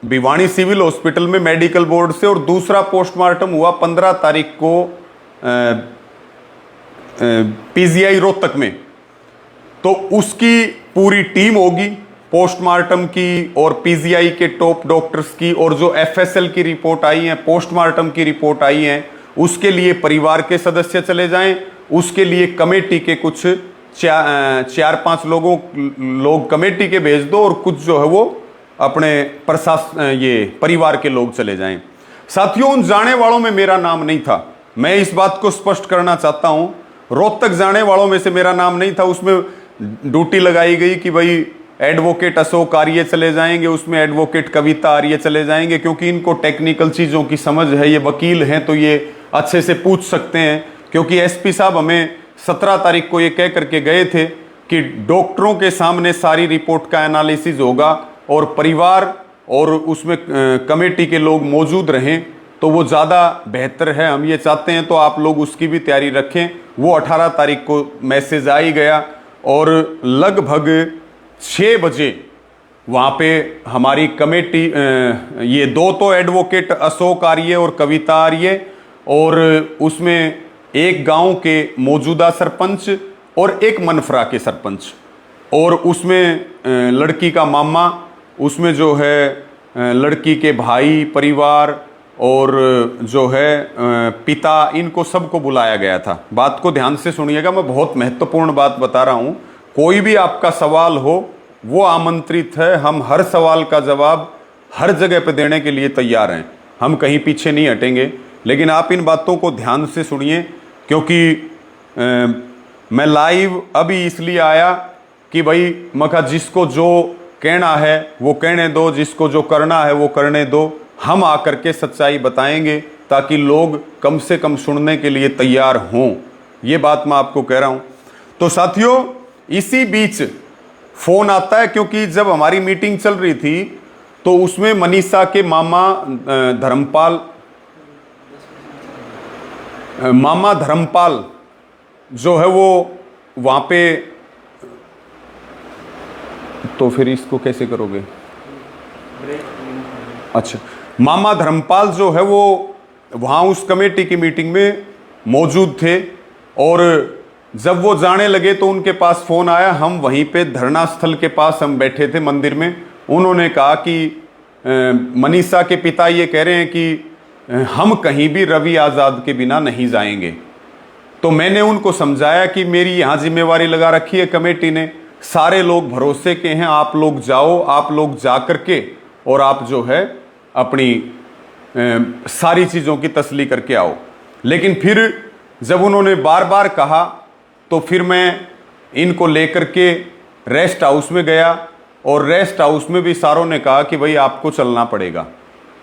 भिवानी सिविल हॉस्पिटल में मेडिकल बोर्ड से, और दूसरा पोस्टमार्टम हुआ 15 तारीख को पीजीआई रोहतक में। तो उसकी पूरी टीम होगी पोस्टमार्टम की और पीजीआई के टॉप डॉक्टर्स की, और जो एफएसएल की रिपोर्ट आई है, पोस्टमार्टम की रिपोर्ट आई है, उसके लिए परिवार के सदस्य चले जाएं, उसके लिए कमेटी के कुछ 4-5 लोग कमेटी के भेज दो, और कुछ जो है वो अपने ये परिवार के लोग चले जाएं। साथियों, उन जाने वालों में मेरा नाम नहीं था, मैं इस बात को स्पष्ट करना चाहता हूं। रोहतक जाने वालों में से मेरा नाम नहीं था। उसमें ड्यूटी लगाई गई कि भाई एडवोकेट अशोक आर्य चले जाएंगे, उसमें एडवोकेट कविता आर्य चले जाएंगे, क्योंकि इनको टेक्निकल चीज़ों की समझ है, ये वकील हैं तो ये अच्छे से पूछ सकते हैं। क्योंकि एसपी साहब हमें 17 तारीख को ये कह करके गए थे कि डॉक्टरों के सामने सारी रिपोर्ट का एनालिसिस होगा और परिवार और उसमें कमेटी के लोग मौजूद रहें तो वो ज़्यादा बेहतर है, हम ये चाहते हैं। तो आप लोग उसकी भी तैयारी रखें। वो 18 तारीख को मैसेज आ ही गया, और लगभग 6 बजे वहाँ पे हमारी कमेटी, ये दो तो एडवोकेट अशोक आर्य और कविता आर्य, और उसमें एक गांव के मौजूदा सरपंच और एक मनफरा के सरपंच, और उसमें लड़की का मामा, उसमें जो है लड़की के भाई परिवार और जो है पिता, इनको सबको बुलाया गया था। बात को ध्यान से सुनिएगा, मैं बहुत महत्वपूर्ण बात बता रहा हूँ। कोई भी आपका सवाल हो वो आमंत्रित है, हम हर सवाल का जवाब हर जगह पे देने के लिए तैयार हैं, हम कहीं पीछे नहीं हटेंगे। लेकिन आप इन बातों को ध्यान से सुनिए, क्योंकि मैं लाइव अभी इसलिए आया कि भाई मखा जिसको जो कहना है वो कहने दो, जिसको जो करना है वो करने दो। हम आकर के सच्चाई बताएंगे ताकि लोग कम से कम सुनने के लिए तैयार हों, ये बात मैं आपको कह रहा हूं। तो साथियों, इसी बीच फोन आता है, क्योंकि जब हमारी मीटिंग चल रही थी तो उसमें मनीषा के मामा धर्मपाल जो है वो वहां पे, तो फिर इसको कैसे करोगे? अच्छा, मामा धर्मपाल जो है वो वहां उस कमेटी की मीटिंग में मौजूद थे, और जब वो जाने लगे तो उनके पास फोन आया। हम वहीं पे धरना स्थल के पास हम बैठे थे मंदिर में। उन्होंने कहा कि मनीषा के पिता ये कह रहे हैं कि हम कहीं भी रवि आज़ाद के बिना नहीं जाएंगे। तो मैंने उनको समझाया कि मेरी यहाँ जिम्मेवारी लगा रखी है कमेटी ने, सारे लोग भरोसे के हैं, आप लोग जाओ, आप लोग जा करके और आप जो है अपनी सारी चीज़ों की तसल्ली करके आओ। लेकिन फिर जब उन्होंने बार बार कहा तो फिर मैं इनको लेकर के रेस्ट हाउस में गया, और रेस्ट हाउस में भी सारों ने कहा कि भाई आपको चलना पड़ेगा।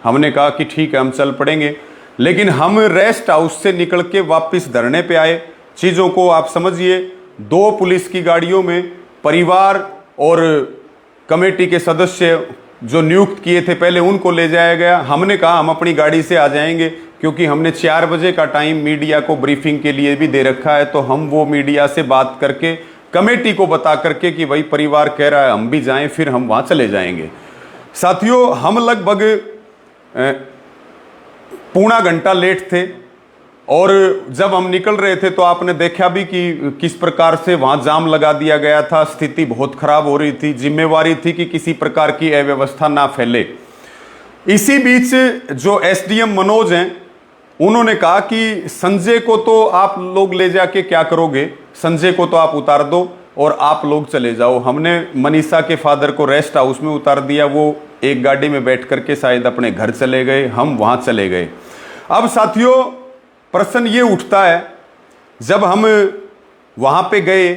हमने कहा कि ठीक है हम चल पड़ेंगे। लेकिन हम रेस्ट हाउस से निकल के वापस धरने पे आए। चीज़ों को आप समझिए, 2 पुलिस की गाड़ियों में परिवार और कमेटी के सदस्य जो नियुक्त किए थे पहले उनको ले जाया गया। हमने कहा हम अपनी गाड़ी से आ जाएंगे, क्योंकि हमने 4 बजे का टाइम मीडिया को ब्रीफिंग के लिए भी दे रखा है। तो हम वो मीडिया से बात करके कमेटी को बता करके कि भाई परिवार कह रहा है हम भी जाएं, फिर हम वहाँ चले जाएंगे। साथियों, हम लगभग पौना घंटा लेट थे, और जब हम निकल रहे थे तो आपने देखा भी कि किस प्रकार से वहाँ जाम लगा दिया गया था। स्थिति बहुत खराब हो रही थी। जिम्मेवारी थी कि किसी प्रकार की अव्यवस्था ना फैले। इसी बीच जो एसडीएम मनोज हैं, उन्होंने कहा कि संजय को तो आप लोग ले जाके क्या करोगे, संजय को तो आप उतार दो और आप लोग चले जाओ। हमने मनीषा के फादर को रेस्ट हाउस में उतार दिया, वो एक गाड़ी में बैठ करके शायद अपने घर चले गए, हम वहां चले गए। अब साथियों प्रश्न ये उठता है, जब हम वहां पे गए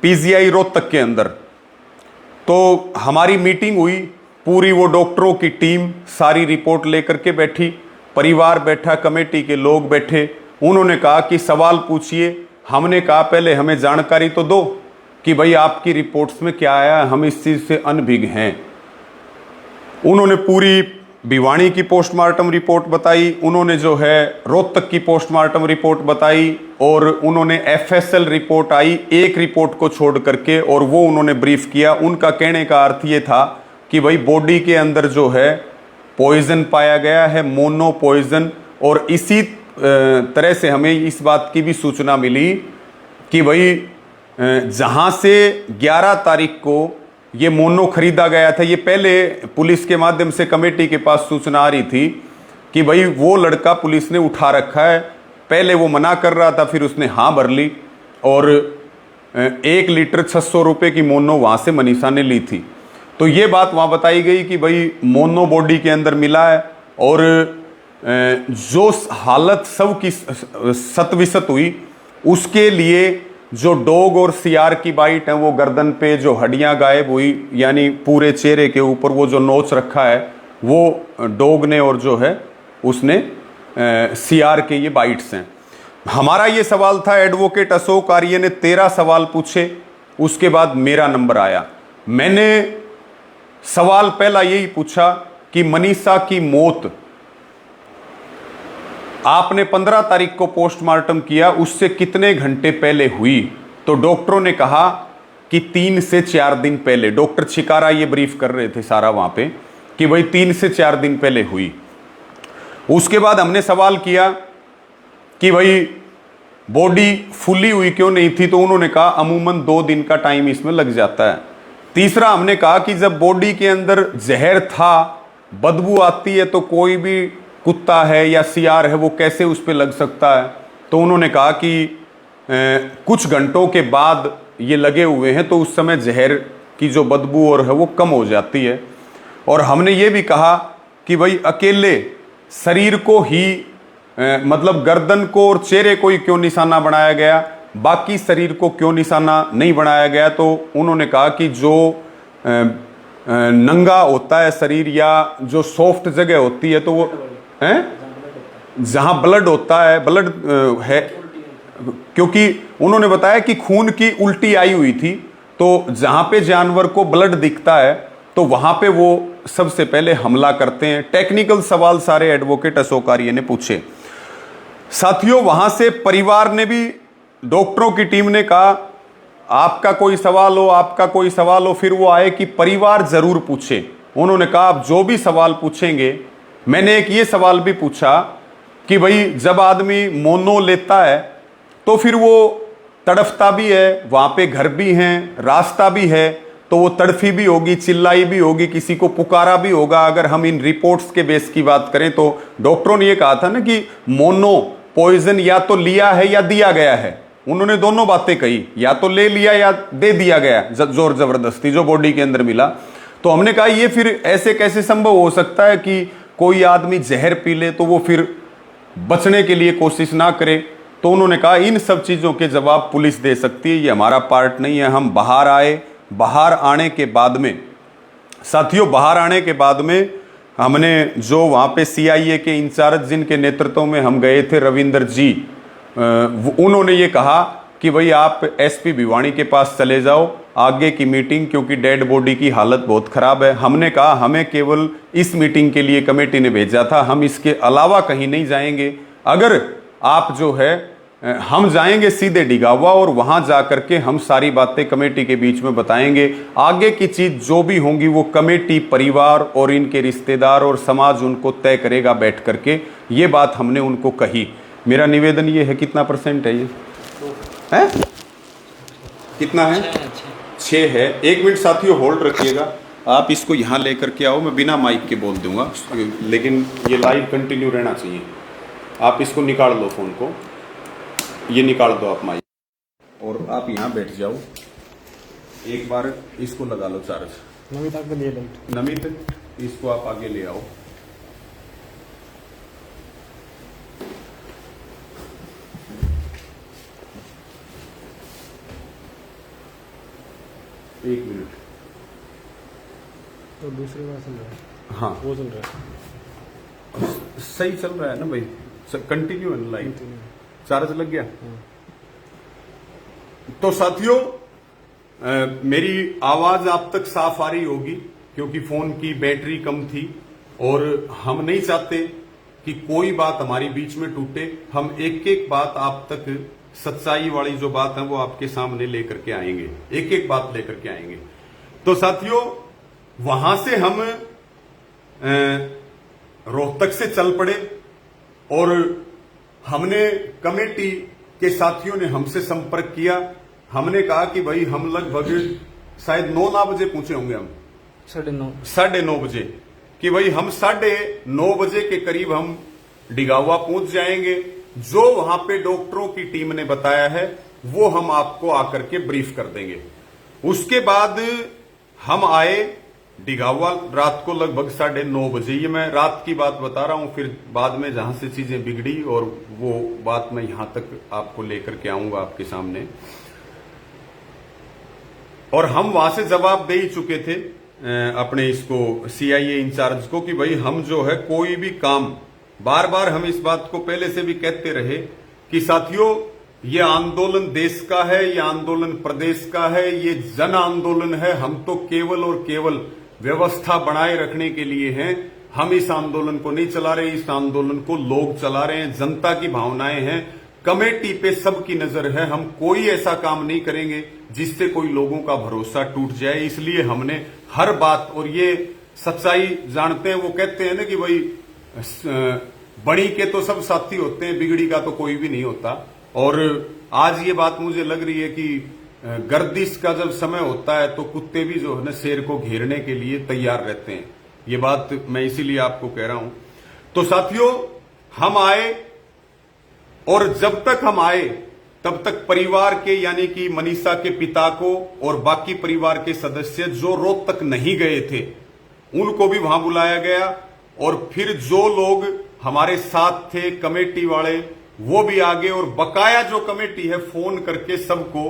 पीजीआई रोहतक के अंदर, तो हमारी मीटिंग हुई, पूरी वो डॉक्टरों की टीम सारी रिपोर्ट लेकर के बैठी, परिवार बैठा, कमेटी के लोग बैठे। उन्होंने कहा कि सवाल पूछिए। हमने कहा पहले हमें जानकारी तो दो कि भाई आपकी रिपोर्ट्स में क्या आया, हम इस चीज से अनभिज्ञ हैं। उन्होंने पूरी भिवानी की पोस्टमार्टम रिपोर्ट बताई, उन्होंने जो है रोहतक की पोस्टमार्टम रिपोर्ट बताई, और उन्होंने एफएसएल रिपोर्ट आई एक रिपोर्ट को छोड़ करके, और वो उन्होंने ब्रीफ किया। उनका कहने का अर्थ ये था कि भाई बॉडी के अंदर जो है पॉइजन पाया गया है, मोनो पॉइजन। और इसी तरह से हमें इस बात की भी सूचना मिली कि भाई जहां से 11 तारीख को ये मोनो खरीदा गया था, ये पहले पुलिस के माध्यम से कमेटी के पास सूचना आ रही थी कि भाई वो लड़का पुलिस ने उठा रखा है। पहले वो मना कर रहा था, फिर उसने हाँ भर ली, और 1 लीटर 600 रुपये की मोनो वहां से मनीषा ने ली थी। तो ये बात वहां बताई गई कि भाई मोनो बॉडी के अंदर मिला है, और जो हालत सब की सतविसत हुई, उसके लिए जो डॉग और सियार की बाइट है, वो गर्दन पे जो हड्डियां गायब हुई, यानी पूरे चेहरे के ऊपर वो जो नोच रखा है वो डॉग ने, और जो है उसने सियार के ये बाइट्स हैं। हमारा ये सवाल था, एडवोकेट अशोक आर्य ने 13 सवाल पूछे, उसके बाद मेरा नंबर आया। मैंने सवाल पहला यही पूछा कि मनीषा की मौत आपने 15 तारीख को पोस्टमार्टम किया, उससे कितने घंटे पहले हुई? तो डॉक्टरों ने कहा कि 3 से 4 दिन पहले। डॉक्टर छिकारा ये ब्रीफ कर रहे थे सारा वहां पे कि भाई 3 से 4 दिन पहले हुई। उसके बाद हमने सवाल किया कि भाई बॉडी फुली हुई क्यों नहीं थी, तो उन्होंने कहा अमूमन 2 दिन का टाइम इसमें लग जाता है। तीसरा हमने कहा कि जब बॉडी के अंदर जहर था, बदबू आती है, तो कोई भी कुत्ता है या सियार है वो कैसे उस पर लग सकता है? तो उन्होंने कहा कि कुछ घंटों के बाद ये लगे हुए हैं, तो उस समय जहर की जो बदबू और है वो कम हो जाती है। और हमने ये भी कहा कि भाई अकेले शरीर को ही मतलब गर्दन को और चेहरे को ही क्यों निशाना बनाया गया, बाकी शरीर को क्यों निशाना नहीं बनाया गया? तो उन्होंने कहा कि जो नंगा होता है शरीर या जो सॉफ्ट जगह होती है, तो वो है जहां ब्लड होता है, ब्लड है, क्योंकि उन्होंने बताया कि खून की उल्टी आई हुई थी, तो जहां पे जानवर को ब्लड दिखता है तो वहां पे वो सबसे पहले हमला करते हैं। टेक्निकल सवाल सारे एडवोकेट अशोक आर्य ने पूछे। साथियों वहां से परिवार ने भी, डॉक्टरों की टीम ने कहा आपका कोई सवाल हो, आपका कोई सवाल हो, फिर वो आए कि परिवार जरूर पूछे। उन्होंने कहा आप जो भी सवाल पूछेंगे। मैंने एक ये सवाल भी पूछा कि भाई जब आदमी मोनो लेता है तो फिर वो तड़फता भी है, वहां पे घर भी हैं, रास्ता भी है, तो वो तड़फी भी होगी, चिल्लाई भी होगी, किसी को पुकारा भी होगा। अगर हम इन रिपोर्ट्स के बेस की बात करें तो डॉक्टरों ने ये कहा था ना कि मोनो पॉइजन या तो लिया है या दिया गया है। उन्होंने दोनों बातें कही, या तो ले लिया या दे दिया गया जोर जबरदस्ती जो बॉडी के अंदर मिला। तो हमने कहा ये फिर ऐसे कैसे संभव हो सकता है कि कोई आदमी जहर पी ले तो वो फिर बचने के लिए कोशिश ना करे? तो उन्होंने कहा इन सब चीज़ों के जवाब पुलिस दे सकती है, ये हमारा पार्ट नहीं है। हम बाहर आए, बाहर आने के बाद में साथियों, बाहर आने के बाद में हमने जो वहाँ पे सीआईए के इंचार्ज जिनके नेतृत्व में हम गए थे, रविंदर जी, उन्होंने ये कहा कि भाई आप एसपी भिवानी के पास चले जाओ, आगे की मीटिंग, क्योंकि डेड बॉडी की हालत बहुत ख़राब है। हमने कहा हमें केवल इस मीटिंग के लिए कमेटी ने भेजा था, हम इसके अलावा कहीं नहीं जाएंगे। अगर आप जो है हम जाएंगे सीधे डिगावा और वहां जाकर के हम सारी बातें कमेटी के बीच में बताएंगे। आगे की चीज जो भी होंगी वो कमेटी, परिवार और इनके रिश्तेदार और समाज उनको तय करेगा बैठ करके। ये बात हमने उनको कही। मेरा निवेदन ये है, कितना % है ये है? कितना है? 6 है। 1 मिनट साथियों होल्ड रखिएगा, आप इसको यहाँ लेकर के आओ, मैं बिना माइक के बोल दूंगा, लेकिन ये लाइव कंटिन्यू रहना चाहिए। आप इसको निकाल लो, फोन को ये निकाल दो आप माइक। और आप यहाँ बैठ जाओ। एक बार इसको लगा लो चार्ज। नमित आगे लिए लाइट। नमित, इसको आप आगे ले आओ। एक मिनट। तो दूसरी बार चल रहा है। हाँ, वो चल रहा है। सही चल रहा है ना भाई? कंटिन्यू है लाइट, चार्ज लग गया। तो साथियों, मेरी आवाज आप तक साफ आ रही होगी क्योंकि फोन की बैटरी कम थी और हम नहीं चाहते कि कोई बात हमारी बीच में टूटे। हम एक एक बात आप तक, सच्चाई वाली जो बात है वो आपके सामने लेकर के आएंगे, एक एक बात लेकर के आएंगे। तो साथियों, वहां से हम रोहतक से चल पड़े और हमने कमेटी के साथियों ने हमसे संपर्क किया। हमने कहा कि भाई हम लगभग शायद 9 बजे पहुंचे होंगे, हम 9:30 बजे, कि भाई हम 9:30 बजे के करीब हम डिगावा पहुंच जाएंगे। जो वहां पे डॉक्टरों की टीम ने बताया है वो हम आपको आकर के ब्रीफ कर देंगे। उसके बाद हम आए डिगावा रात को लगभग 9:30 बजे। ये मैं रात की बात बता रहा हूं, फिर बाद में जहां से चीजें बिगड़ी और वो बात मैं यहां तक आपको लेकर के आऊंगा आपके सामने। और हम वहां से जवाब दे ही चुके थे अपने इसको सीआईए इंचार्ज को कि भाई हम जो है कोई भी काम, बार बार हम इस बात को पहले से भी कहते रहे कि साथियों ये आंदोलन देश का है, ये आंदोलन प्रदेश का है, ये जन आंदोलन है। हम तो केवल और केवल व्यवस्था बनाए रखने के लिए हैं। हम इस आंदोलन को नहीं चला रहे, इस आंदोलन को लोग चला रहे हैं, जनता की भावनाएं हैं, कमेटी पे सबकी नजर है। हम कोई ऐसा काम नहीं करेंगे जिससे कोई लोगों का भरोसा टूट जाए। इसलिए हमने हर बात, और ये सच्चाई जानते हैं, वो कहते हैं ना कि भाई बड़ी के तो सब साथी होते हैं, बिगड़ी का तो कोई भी नहीं होता। और आज ये बात मुझे लग रही है कि गर्दिश का जब समय होता है तो कुत्ते भी जो है ना शेर को घेरने के लिए तैयार रहते हैं। ये बात मैं इसीलिए आपको कह रहा हूं। तो साथियों, हम आए और जब तक हम आए तब तक परिवार के, यानी कि मनीषा के पिता को और बाकी परिवार के सदस्य जो रोहतक नहीं गए थे उनको भी वहां बुलाया गया। और फिर जो लोग हमारे साथ थे कमेटी वाले वो भी आगे, और बकाया जो कमेटी है फोन करके सबको,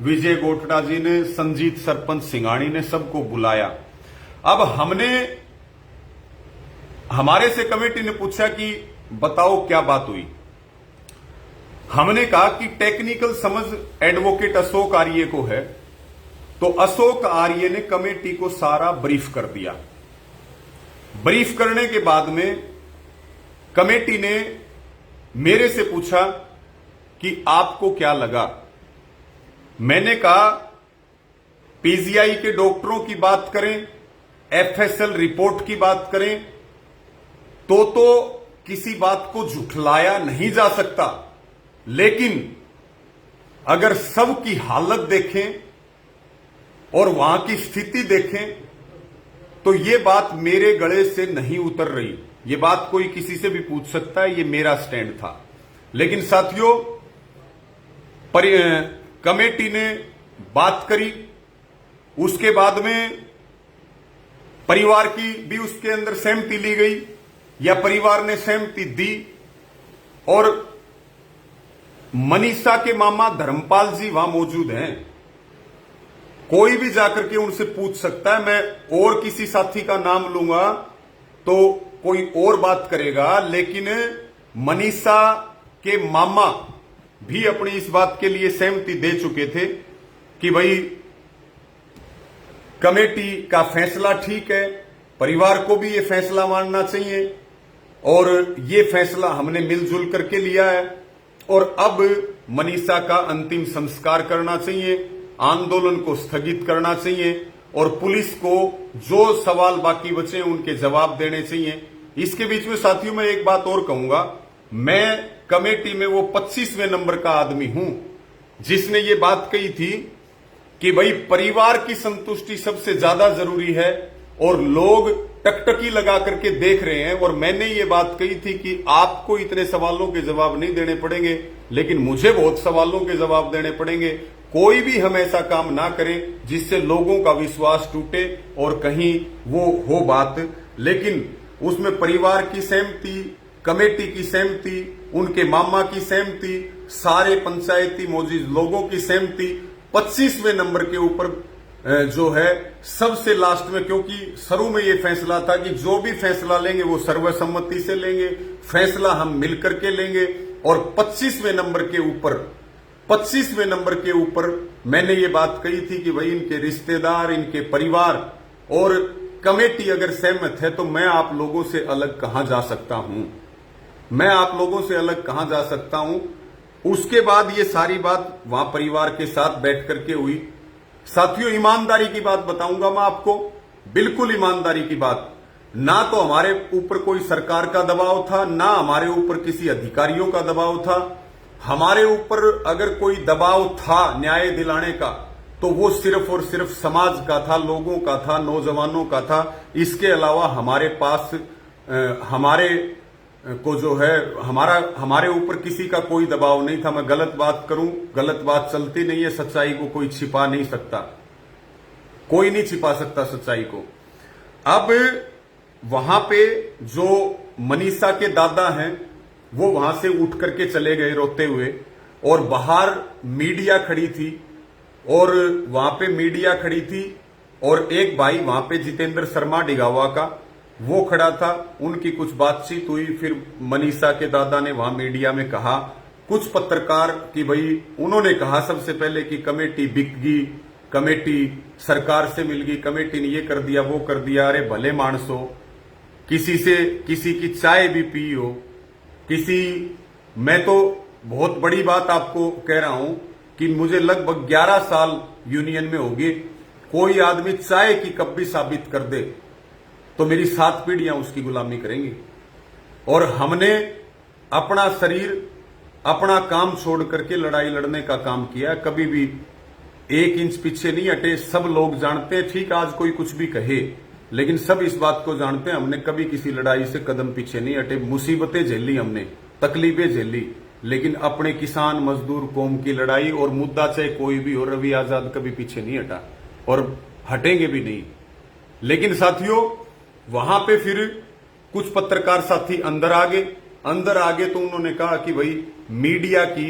विजय गोठड़ा जी ने, संजीत सरपंच सिंगाणी ने, सबको बुलाया। अब हमने, हमारे से कमेटी ने पूछा कि बताओ क्या बात हुई। हमने कहा कि टेक्निकल समझ एडवोकेट अशोक आर्य को है। तो अशोक आर्य ने कमेटी को सारा ब्रीफ कर दिया। ब्रीफ करने के बाद में कमेटी ने मेरे से पूछा कि आपको क्या लगा। मैंने कहा पीजीआई के डॉक्टरों की बात करें, एफएसएल रिपोर्ट की बात करें तो किसी बात को झुठलाया नहीं जा सकता, लेकिन अगर सबकी हालत देखें और वहां की स्थिति देखें तो ये बात मेरे गले से नहीं उतर रही। ये बात कोई किसी से भी पूछ सकता है, ये मेरा स्टैंड था। लेकिन साथियों, कमेटी ने बात करी, उसके बाद में परिवार की भी उसके अंदर सहमति ली गई या परिवार ने सहमति दी। और मनीषा के मामा धर्मपाल जी वहां मौजूद हैं, कोई भी जाकर के उनसे पूछ सकता है। मैं और किसी साथी का नाम लूंगा तो कोई और बात करेगा, लेकिन मनीषा के मामा भी अपनी इस बात के लिए सहमति दे चुके थे कि भाई कमेटी का फैसला ठीक है, परिवार को भी ये फैसला मानना चाहिए और ये फैसला हमने मिलजुल करके लिया है। और अब मनीषा का अंतिम संस्कार करना चाहिए, आंदोलन को स्थगित करना चाहिए और पुलिस को जो सवाल बाकी बचे उनके जवाब देने चाहिए। इसके बीच में साथियों मैं एक बात और कहूंगा, मैं कमेटी में वो 25वें नंबर का आदमी हूं जिसने ये बात कही थी कि भाई परिवार की संतुष्टि सबसे ज्यादा जरूरी है और लोग टकटकी लगा करके देख रहे हैं। और मैंने ये बात कही थी कि आपको इतने सवालों के जवाब नहीं देने पड़ेंगे, लेकिन मुझे बहुत सवालों के जवाब देने पड़ेंगे। कोई भी हम ऐसा काम ना करें जिससे लोगों का विश्वास टूटे और कहीं वो हो बात, लेकिन उसमें परिवार की सहमति, कमेटी की सहमति, उनके मामा की सहमति, सारे पंचायती मौजूद लोगों की सहमति 25वें नंबर के ऊपर जो है सबसे लास्ट में, क्योंकि शुरू में ये फैसला था कि जो भी फैसला लेंगे वो सर्वसम्मति से लेंगे, फैसला हम मिलकर के लेंगे। और 25वें नंबर के ऊपर मैंने ये बात कही थी कि भाई इनके रिश्तेदार, इनके परिवार और कमेटी अगर सहमत है तो मैं आप लोगों से अलग कहां जा सकता हूं, मैं आप लोगों से अलग कहां जा सकता हूं। उसके बाद ये सारी बात वहां परिवार के साथ बैठ करके हुई। साथियों, ईमानदारी की बात बताऊंगा मैं आपको, बिल्कुल ईमानदारी की बात। ना तो हमारे ऊपर कोई सरकार का दबाव था, ना हमारे ऊपर किसी अधिकारियों का दबाव था। हमारे ऊपर अगर कोई दबाव था न्याय दिलाने का तो वो सिर्फ और सिर्फ समाज का था, लोगों का था, नौजवानों का था। इसके अलावा हमारे पास हमारे को जो है हमारे ऊपर किसी का कोई दबाव नहीं था। मैं गलत बात करूं, गलत बात चलती नहीं है। सच्चाई को कोई छिपा नहीं सकता, कोई नहीं छिपा सकता सच्चाई को। अब वहां पे जो मनीषा के दादा हैं वो वहां से उठ करके चले गए रोते हुए, और बाहर मीडिया खड़ी थी, और वहां पे मीडिया खड़ी थी, और एक भाई वहां पे जितेंद्र शर्मा डिगावा का वो खड़ा था। उनकी कुछ बातचीत हुई, फिर मनीषा के दादा ने वहां मीडिया में कहा, कुछ पत्रकार की भाई उन्होंने कहा सबसे पहले कि कमेटी बिक गई, कमेटी सरकार से मिल गई, कमेटी ने ये कर दिया वो कर दिया। अरे भले मानस हो, किसी की चाय भी पी हो, मैं तो बहुत बड़ी बात आपको कह रहा हूं कि मुझे लगभग 11 साल यूनियन में हो गए। कोई आदमी चाय की कप भी साबित कर दे तो मेरी 7 पीढ़ियां उसकी गुलामी करेंगी। और हमने अपना शरीर, अपना काम छोड़ करके लड़ाई लड़ने का काम किया, कभी भी 1 इंच पीछे नहीं हटे। सब लोग जानते हैं, ठीक आज कोई कुछ भी कहे, लेकिन सब इस बात को जानते हैं हमने कभी किसी लड़ाई से कदम पीछे नहीं हटे। मुसीबतें झेली हमने, तकलीफें झेली, लेकिन अपने किसान मजदूर कौम की लड़ाई और मुद्दा चाहे कोई भी हो, रवि आजाद कभी पीछे नहीं हटा और हटेंगे भी नहीं। लेकिन साथियों, वहां पे फिर कुछ पत्रकार साथी अंदर आ गए तो उन्होंने कहा कि भाई मीडिया की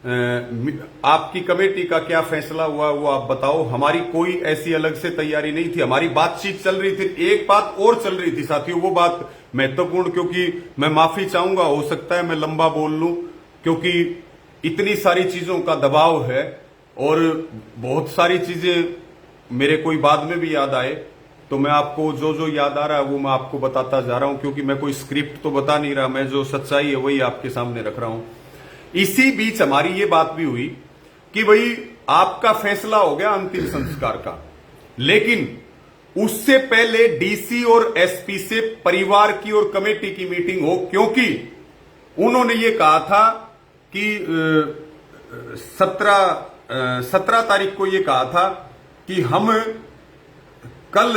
आपकी कमेटी का क्या फैसला हुआ वो आप बताओ। हमारी कोई ऐसी अलग से तैयारी नहीं थी, हमारी बातचीत चल रही थी। एक बात और चल रही थी साथियों, वो बात महत्वपूर्ण, क्योंकि मैं माफी चाहूंगा, हो सकता है मैं लंबा बोल लूं क्योंकि इतनी सारी चीजों का दबाव है और बहुत सारी चीजें मेरे कोई बाद में भी याद आए तो मैं आपको जो याद आ रहा है वो मैं आपको बताता जा रहा हूं, क्योंकि मैं कोई स्क्रिप्ट तो बता नहीं रहा, मैं जो सच्चाई है वही आपके सामने रख रहा हूं। इसी बीच हमारी ये बात भी हुई कि भाई आपका फैसला हो गया अंतिम संस्कार का, लेकिन उससे पहले डीसी और एसपी से परिवार की और कमेटी की मीटिंग हो, क्योंकि उन्होंने ये कहा था कि 17 तारीख को ये कहा था कि हम कल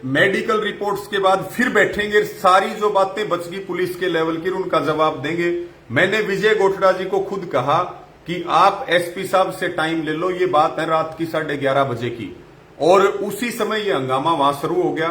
मेडिकल रिपोर्ट्स के बाद फिर बैठेंगे, सारी जो बातें बच गई पुलिस के लेवल की उनका जवाब देंगे। मैंने विजय गोठड़ा जी को खुद कहा कि आप एसपी साहब से टाइम ले लो, ये बात है रात की 11:30 बजे की, और उसी समय ये हंगामा वहां शुरू हो गया।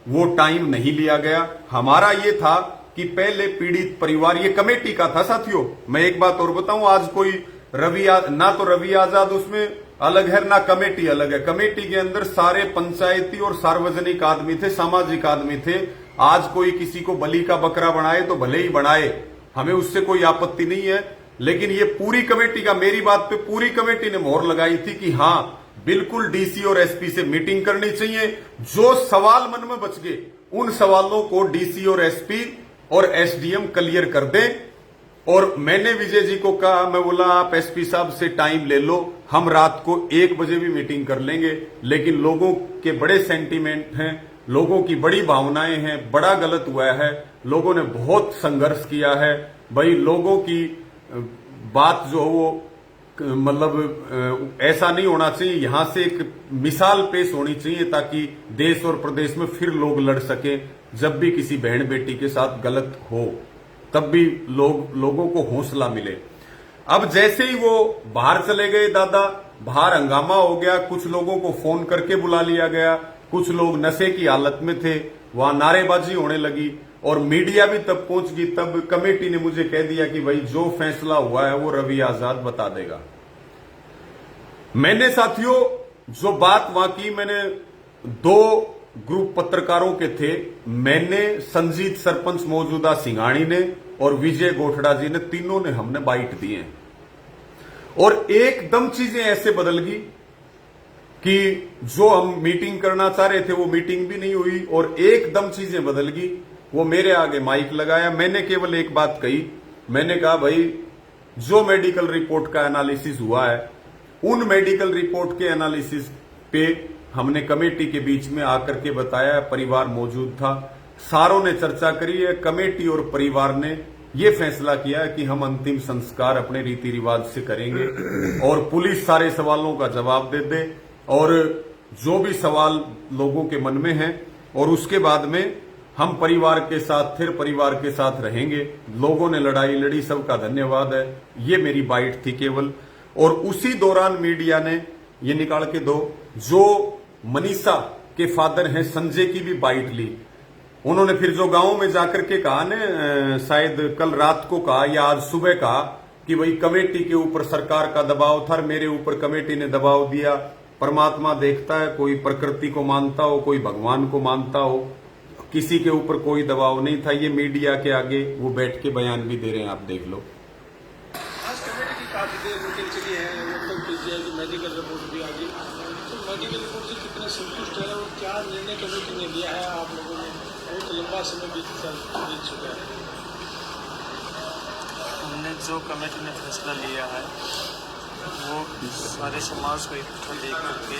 वो टाइम नहीं लिया गया। हमारा ये था कि पहले पीड़ित परिवार, ये कमेटी का था साथियों। मैं एक बात और बताऊं, आज कोई ना तो रवि आजाद उसमें अलग है ना कमेटी अलग है। कमेटी के अंदर सारे पंचायती और सार्वजनिक आदमी थे, सामाजिक आदमी थे। आज कोई किसी को बलि का बकरा बनाए तो भले ही बनाए, हमें उससे कोई आपत्ति नहीं है, लेकिन ये पूरी कमेटी का, मेरी बात पे पूरी कमेटी ने मोहर लगाई थी कि हां बिल्कुल डीसी और एसपी से मीटिंग करनी चाहिए। जो सवाल मन में बच गए उन सवालों को डीसी और एसपी और एसडीएम क्लियर कर दें। और मैंने विजय जी को कहा, मैं बोला आप एसपी साहब से टाइम ले लो, हम रात को 1 बजे भी मीटिंग कर लेंगे, लेकिन लोगों के बड़े सेंटीमेंट हैं, लोगों की बड़ी भावनाएं हैं, बड़ा गलत हुआ है, लोगों ने बहुत संघर्ष किया है। भाई लोगों की बात जो हो वो मतलब ऐसा नहीं होना चाहिए, यहां से एक मिसाल पेश होनी चाहिए ताकि देश और प्रदेश में फिर लोग लड़ सके। जब भी किसी बहन बेटी के साथ गलत हो तब भी लोगों को हौसला मिले। अब जैसे ही वो बाहर चले गए दादा, बाहर हंगामा हो गया, कुछ लोगों को फोन करके बुला लिया गया, कुछ लोग नशे की हालत में थे, वहां नारेबाजी होने लगी और मीडिया भी तब पहुंच गई। तब कमेटी ने मुझे कह दिया कि भाई जो फैसला हुआ है वो रवि आजाद बता देगा। मैंने साथियों जो बात वहां की, मैंने 2 ग्रुप पत्रकारों के थे, मैंने, संजीत सरपंच मौजूदा सिंघाणी ने और विजय गोठड़ा जी ने, तीनों ने हमने बाइट दिए और एकदम चीजें ऐसे बदल गई कि जो हम मीटिंग करना चाह रहे थे वो मीटिंग भी नहीं हुई और एकदम चीजें बदल गई। वो मेरे आगे माइक लगाया, मैंने केवल एक बात कही, मैंने कहा भाई जो मेडिकल रिपोर्ट का एनालिसिस हुआ है उन मेडिकल रिपोर्ट के एनालिसिस पे हमने कमेटी के बीच में आकर के बताया, परिवार मौजूद था, सारों ने चर्चा करी है, कमेटी और परिवार ने ये फैसला किया है कि हम अंतिम संस्कार अपने रीति रिवाज से करेंगे और पुलिस सारे सवालों का जवाब दे दे और जो भी सवाल लोगों के मन में है, और उसके बाद में हम परिवार के साथ, फिर परिवार के साथ रहेंगे। लोगों ने लड़ाई लड़ी, सबका धन्यवाद है। ये मेरी बाइट थी केवल। और उसी दौरान मीडिया ने ये निकाल के दो, जो मनीषा के फादर हैं संजय की भी बाइट ली। उन्होंने फिर जो गांव में जाकर के कहा ने, शायद कल रात को कहा या आज सुबह कहा कि भाई कमेटी के ऊपर सरकार का दबाव था, मेरे ऊपर कमेटी ने दबाव दिया। परमात्मा देखता है, कोई प्रकृति को मानता हो, कोई भगवान को मानता हो, किसी के ऊपर कोई दबाव नहीं था। ये मीडिया के आगे वो बैठ के बयान भी दे रहे हैं, आप देख लो। आज कमेटी की काफी देर मीटिंग चली है, लोकल पीजीआई की मेडिकल रिपोर्ट भी आ गई, तो मेडिकल रिपोर्ट से कितने संतुष्ट है और क्या निर्णय कमेटी ने लिया है? आप लोगों ने बहुत लंबा समय बीत चुका है। हमने जो कमेटी ने फैसला लिया है वो सारे समाज को इकट्ठा देख करके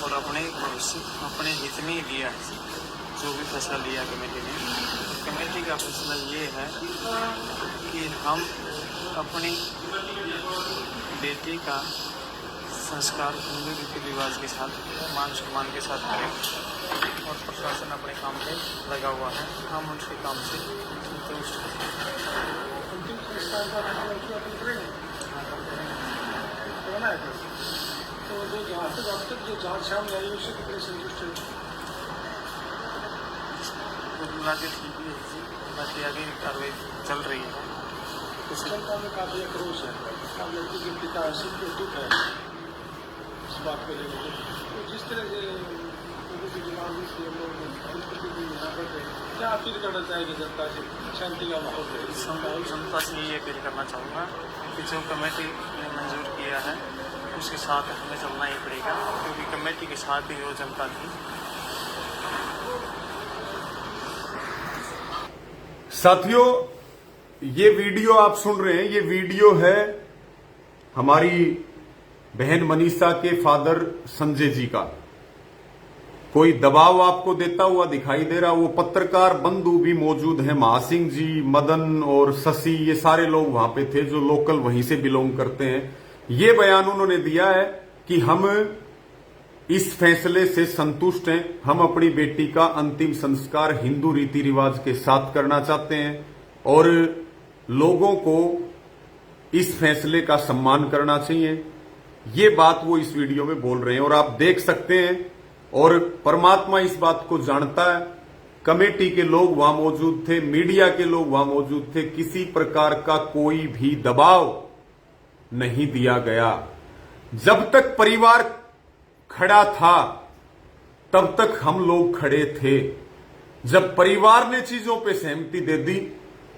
और अपने भविष्य, अपने हित में ही लिया है। जो भी फैसला लिया कमेटी ने, कमेटी का फैसला ये है कि हम अपनी बेटी का संस्कार हिंदू रीति रिवाज के साथ, मान सम्मान के साथ करें और प्रशासन अपने काम पे लगा हुआ है, हम उनके काम से संतुष्ट हैं। अंतिम संस्कार का करना है। तो जो जहाँ तक अब तक जो जाँच सामने आई उससे कितने संतुष्ट है? बाकी ठीक ही है, बाकी आगे कार्रवाई चल रही है। इस जनता में काफी आक्रोश है, अब लड़की के पिता सिर के दुख है इस बात को लेकर। तो जिस तरह से लोगों की जवाबी से यहाँ पर क्या अपील करना चाहेंगे जनता से? शांति का माहौल है। जनता से ये अपील करना चाहूँगा कि जो कमेटी ने मंजूर किया है उसके साथ हमें चलना ही पड़ेगा, क्योंकि कमेटी के साथ ही वो जनता थी। साथियों, ये वीडियो आप सुन रहे हैं, ये वीडियो है हमारी बहन मनीषा के फादर संजय जी का। कोई दबाव आपको देता हुआ दिखाई दे रहा, वो पत्रकार बंधु भी मौजूद हैं, महासिंह जी, मदन और शशि, ये सारे लोग वहां पे थे जो लोकल वहीं से बिलोंग करते हैं। ये बयान उन्होंने दिया है कि हम इस फैसले से संतुष्ट हैं, हम अपनी बेटी का अंतिम संस्कार हिंदू रीति रिवाज के साथ करना चाहते हैं और लोगों को इस फैसले का सम्मान करना चाहिए। ये बात वो इस वीडियो में बोल रहे हैं और आप देख सकते हैं। और परमात्मा इस बात को जानता है, कमेटी के लोग वहां मौजूद थे, मीडिया के लोग वहां मौजूद थे, किसी प्रकार का कोई भी दबाव नहीं दिया गया। जब तक परिवार खड़ा था तब तक हम लोग खड़े थे। जब परिवार ने चीजों पे सहमति दे दी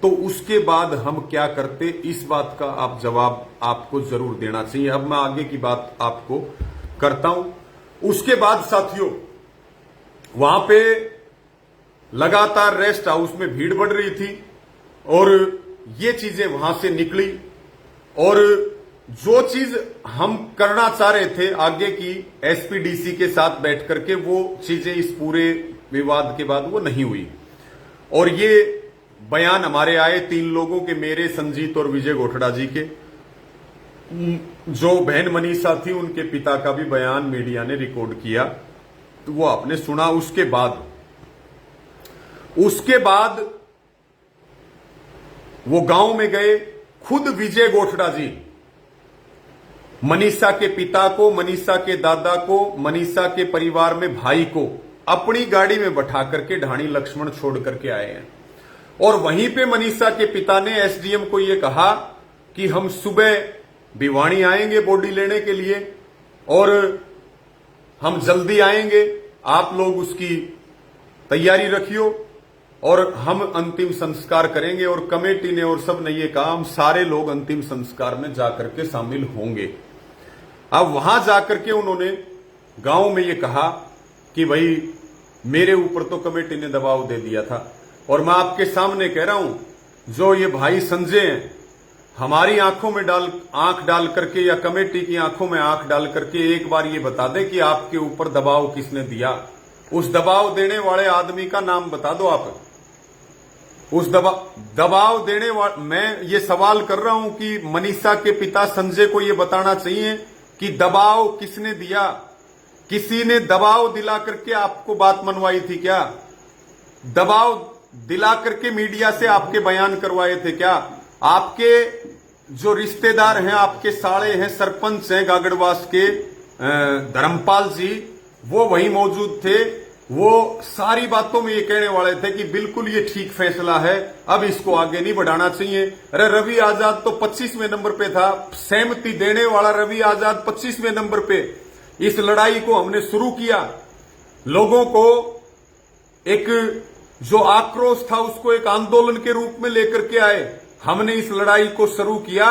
तो उसके बाद हम क्या करते, इस बात का आप जवाब आपको जरूर देना चाहिए। अब मैं आगे की बात आपको करता हूं। उसके बाद साथियों, वहां पे लगातार रेस्ट हाउस में भीड़ बढ़ रही थी और ये चीजें वहां से निकली और जो चीज हम करना चाह रहे थे आगे की एसपीडीसी के साथ बैठ करके, वो चीजें इस पूरे विवाद के बाद वो नहीं हुई। और ये बयान हमारे आए 3 लोगों के, मेरे, संजीत और विजय गोठड़ा जी के। जो बहन मनीषा थी उनके पिता का भी बयान मीडिया ने रिकॉर्ड किया, तो वो आपने सुना। उसके बाद वो गांव में गए, खुद विजय गोठड़ा जी मनीषा के पिता को, मनीषा के दादा को, मनीषा के परिवार में भाई को अपनी गाड़ी में बैठा करके ढाणी लक्ष्मण छोड़ करके आए हैं। और वहीं पे मनीषा के पिता ने एसडीएम को यह कहा कि हम सुबह भिवानी आएंगे बॉडी लेने के लिए और हम जल्दी आएंगे, आप लोग उसकी तैयारी रखियो और हम अंतिम संस्कार करेंगे। और कमेटी ने और सब ने ये कहा हम सारे लोग अंतिम संस्कार में जाकर के शामिल होंगे। अब वहां जाकर के उन्होंने गांव में ये कहा कि भाई मेरे ऊपर तो कमेटी ने दबाव दे दिया था और मैं आपके सामने कह रहा हूं, जो ये भाई संजय हैं, हमारी आंखों में आंख डाल करके या कमेटी की आंखों में आंख डाल करके एक बार ये बता दें कि आपके ऊपर दबाव किसने दिया। उस दबाव देने वाले आदमी का नाम बता दो आप। उस दबाव देने वाले, मैं ये सवाल कर रहा हूं कि मनीषा के पिता संजय को ये बताना चाहिए कि दबाव किसने दिया। किसी ने दबाव दिला करके आपको बात मनवाई थी क्या? दबाव दिला करके मीडिया से आपके बयान करवाए थे क्या? आपके जो रिश्तेदार हैं, आपके साले हैं, सरपंच हैं गागड़वास के धर्मपाल जी, वो वहीं मौजूद थे। वो सारी बातों में ये कहने वाले थे कि बिल्कुल ये ठीक फैसला है, अब इसको आगे नहीं बढ़ाना चाहिए। अरे रवि आजाद तो 25वें नंबर पे था, सहमति देने वाला रवि आजाद 25वें नंबर पे। इस लड़ाई को हमने शुरू किया, लोगों को एक जो आक्रोश था उसको एक आंदोलन के रूप में लेकर के आए। हमने इस लड़ाई को शुरू किया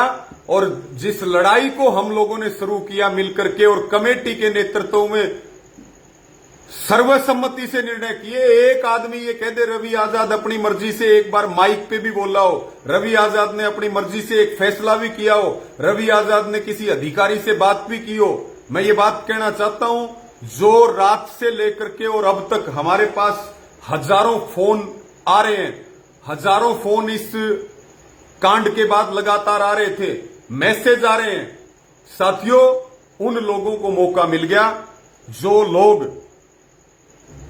और जिस लड़ाई को हम लोगों ने शुरू किया मिलकर के और कमेटी के नेतृत्व में सर्वसम्मति से निर्णय किए। एक आदमी ये कह दे रवि आजाद अपनी मर्जी से, एक बार माइक पे भी बोला हो, रवि आजाद ने अपनी मर्जी से एक फैसला भी किया हो, रवि आजाद ने किसी अधिकारी से बात भी की हो। मैं ये बात कहना चाहता हूं, जो रात से लेकर के और अब तक हमारे पास हजारों फोन आ रहे हैं, हजारों फोन इस कांड के बाद लगातार आ रहे थे, मैसेज आ रहे हैं। साथियों, उन लोगों को मौका मिल गया जो लोग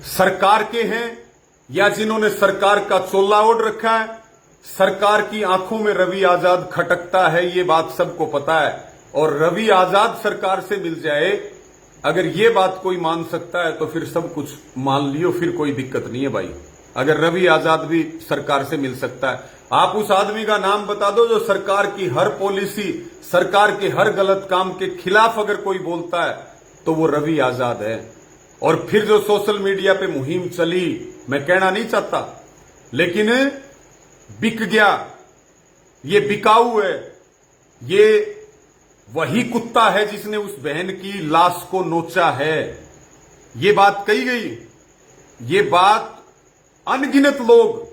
सरकार के हैं या जिन्होंने सरकार का चोला ओढ़ रखा है। सरकार की आंखों में रवि आजाद खटकता है, ये बात सबको पता है। और रवि आजाद सरकार से मिल जाए, अगर ये बात कोई मान सकता है तो फिर सब कुछ मान लियो, फिर कोई दिक्कत नहीं है भाई। अगर रवि आजाद भी सरकार से मिल सकता है, आप उस आदमी का नाम बता दो जो सरकार की हर पॉलिसी, सरकार के हर गलत काम के खिलाफ अगर कोई बोलता है तो वो रवि आजाद है। और फिर जो सोशल मीडिया पे मुहिम चली, मैं कहना नहीं चाहता, लेकिन बिक गया, ये बिकाऊ है। ये वही कुत्ता है जिसने उस बहन की लाश को नोचा है। ये बात कही गई, ये बात अनगिनत लोग,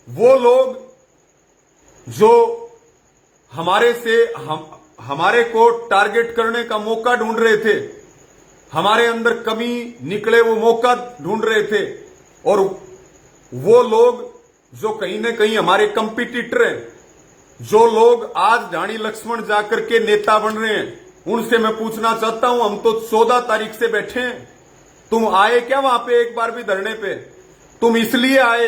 वो लोग जो हमारे को टारगेट करने का मौका ढूंढ रहे थे, हमारे अंदर कमी निकले वो मौका ढूंढ रहे थे, और वो लोग जो कहीं ना कहीं हमारे कंपटीटर हैं, जो लोग आज ढाणी लक्ष्मण जाकर के नेता बन रहे हैं, उनसे मैं पूछना चाहता हूं, हम तो 14 तारीख से बैठे हैं, तुम आए क्या वहां पे एक बार भी धरने पे? तुम इसलिए आए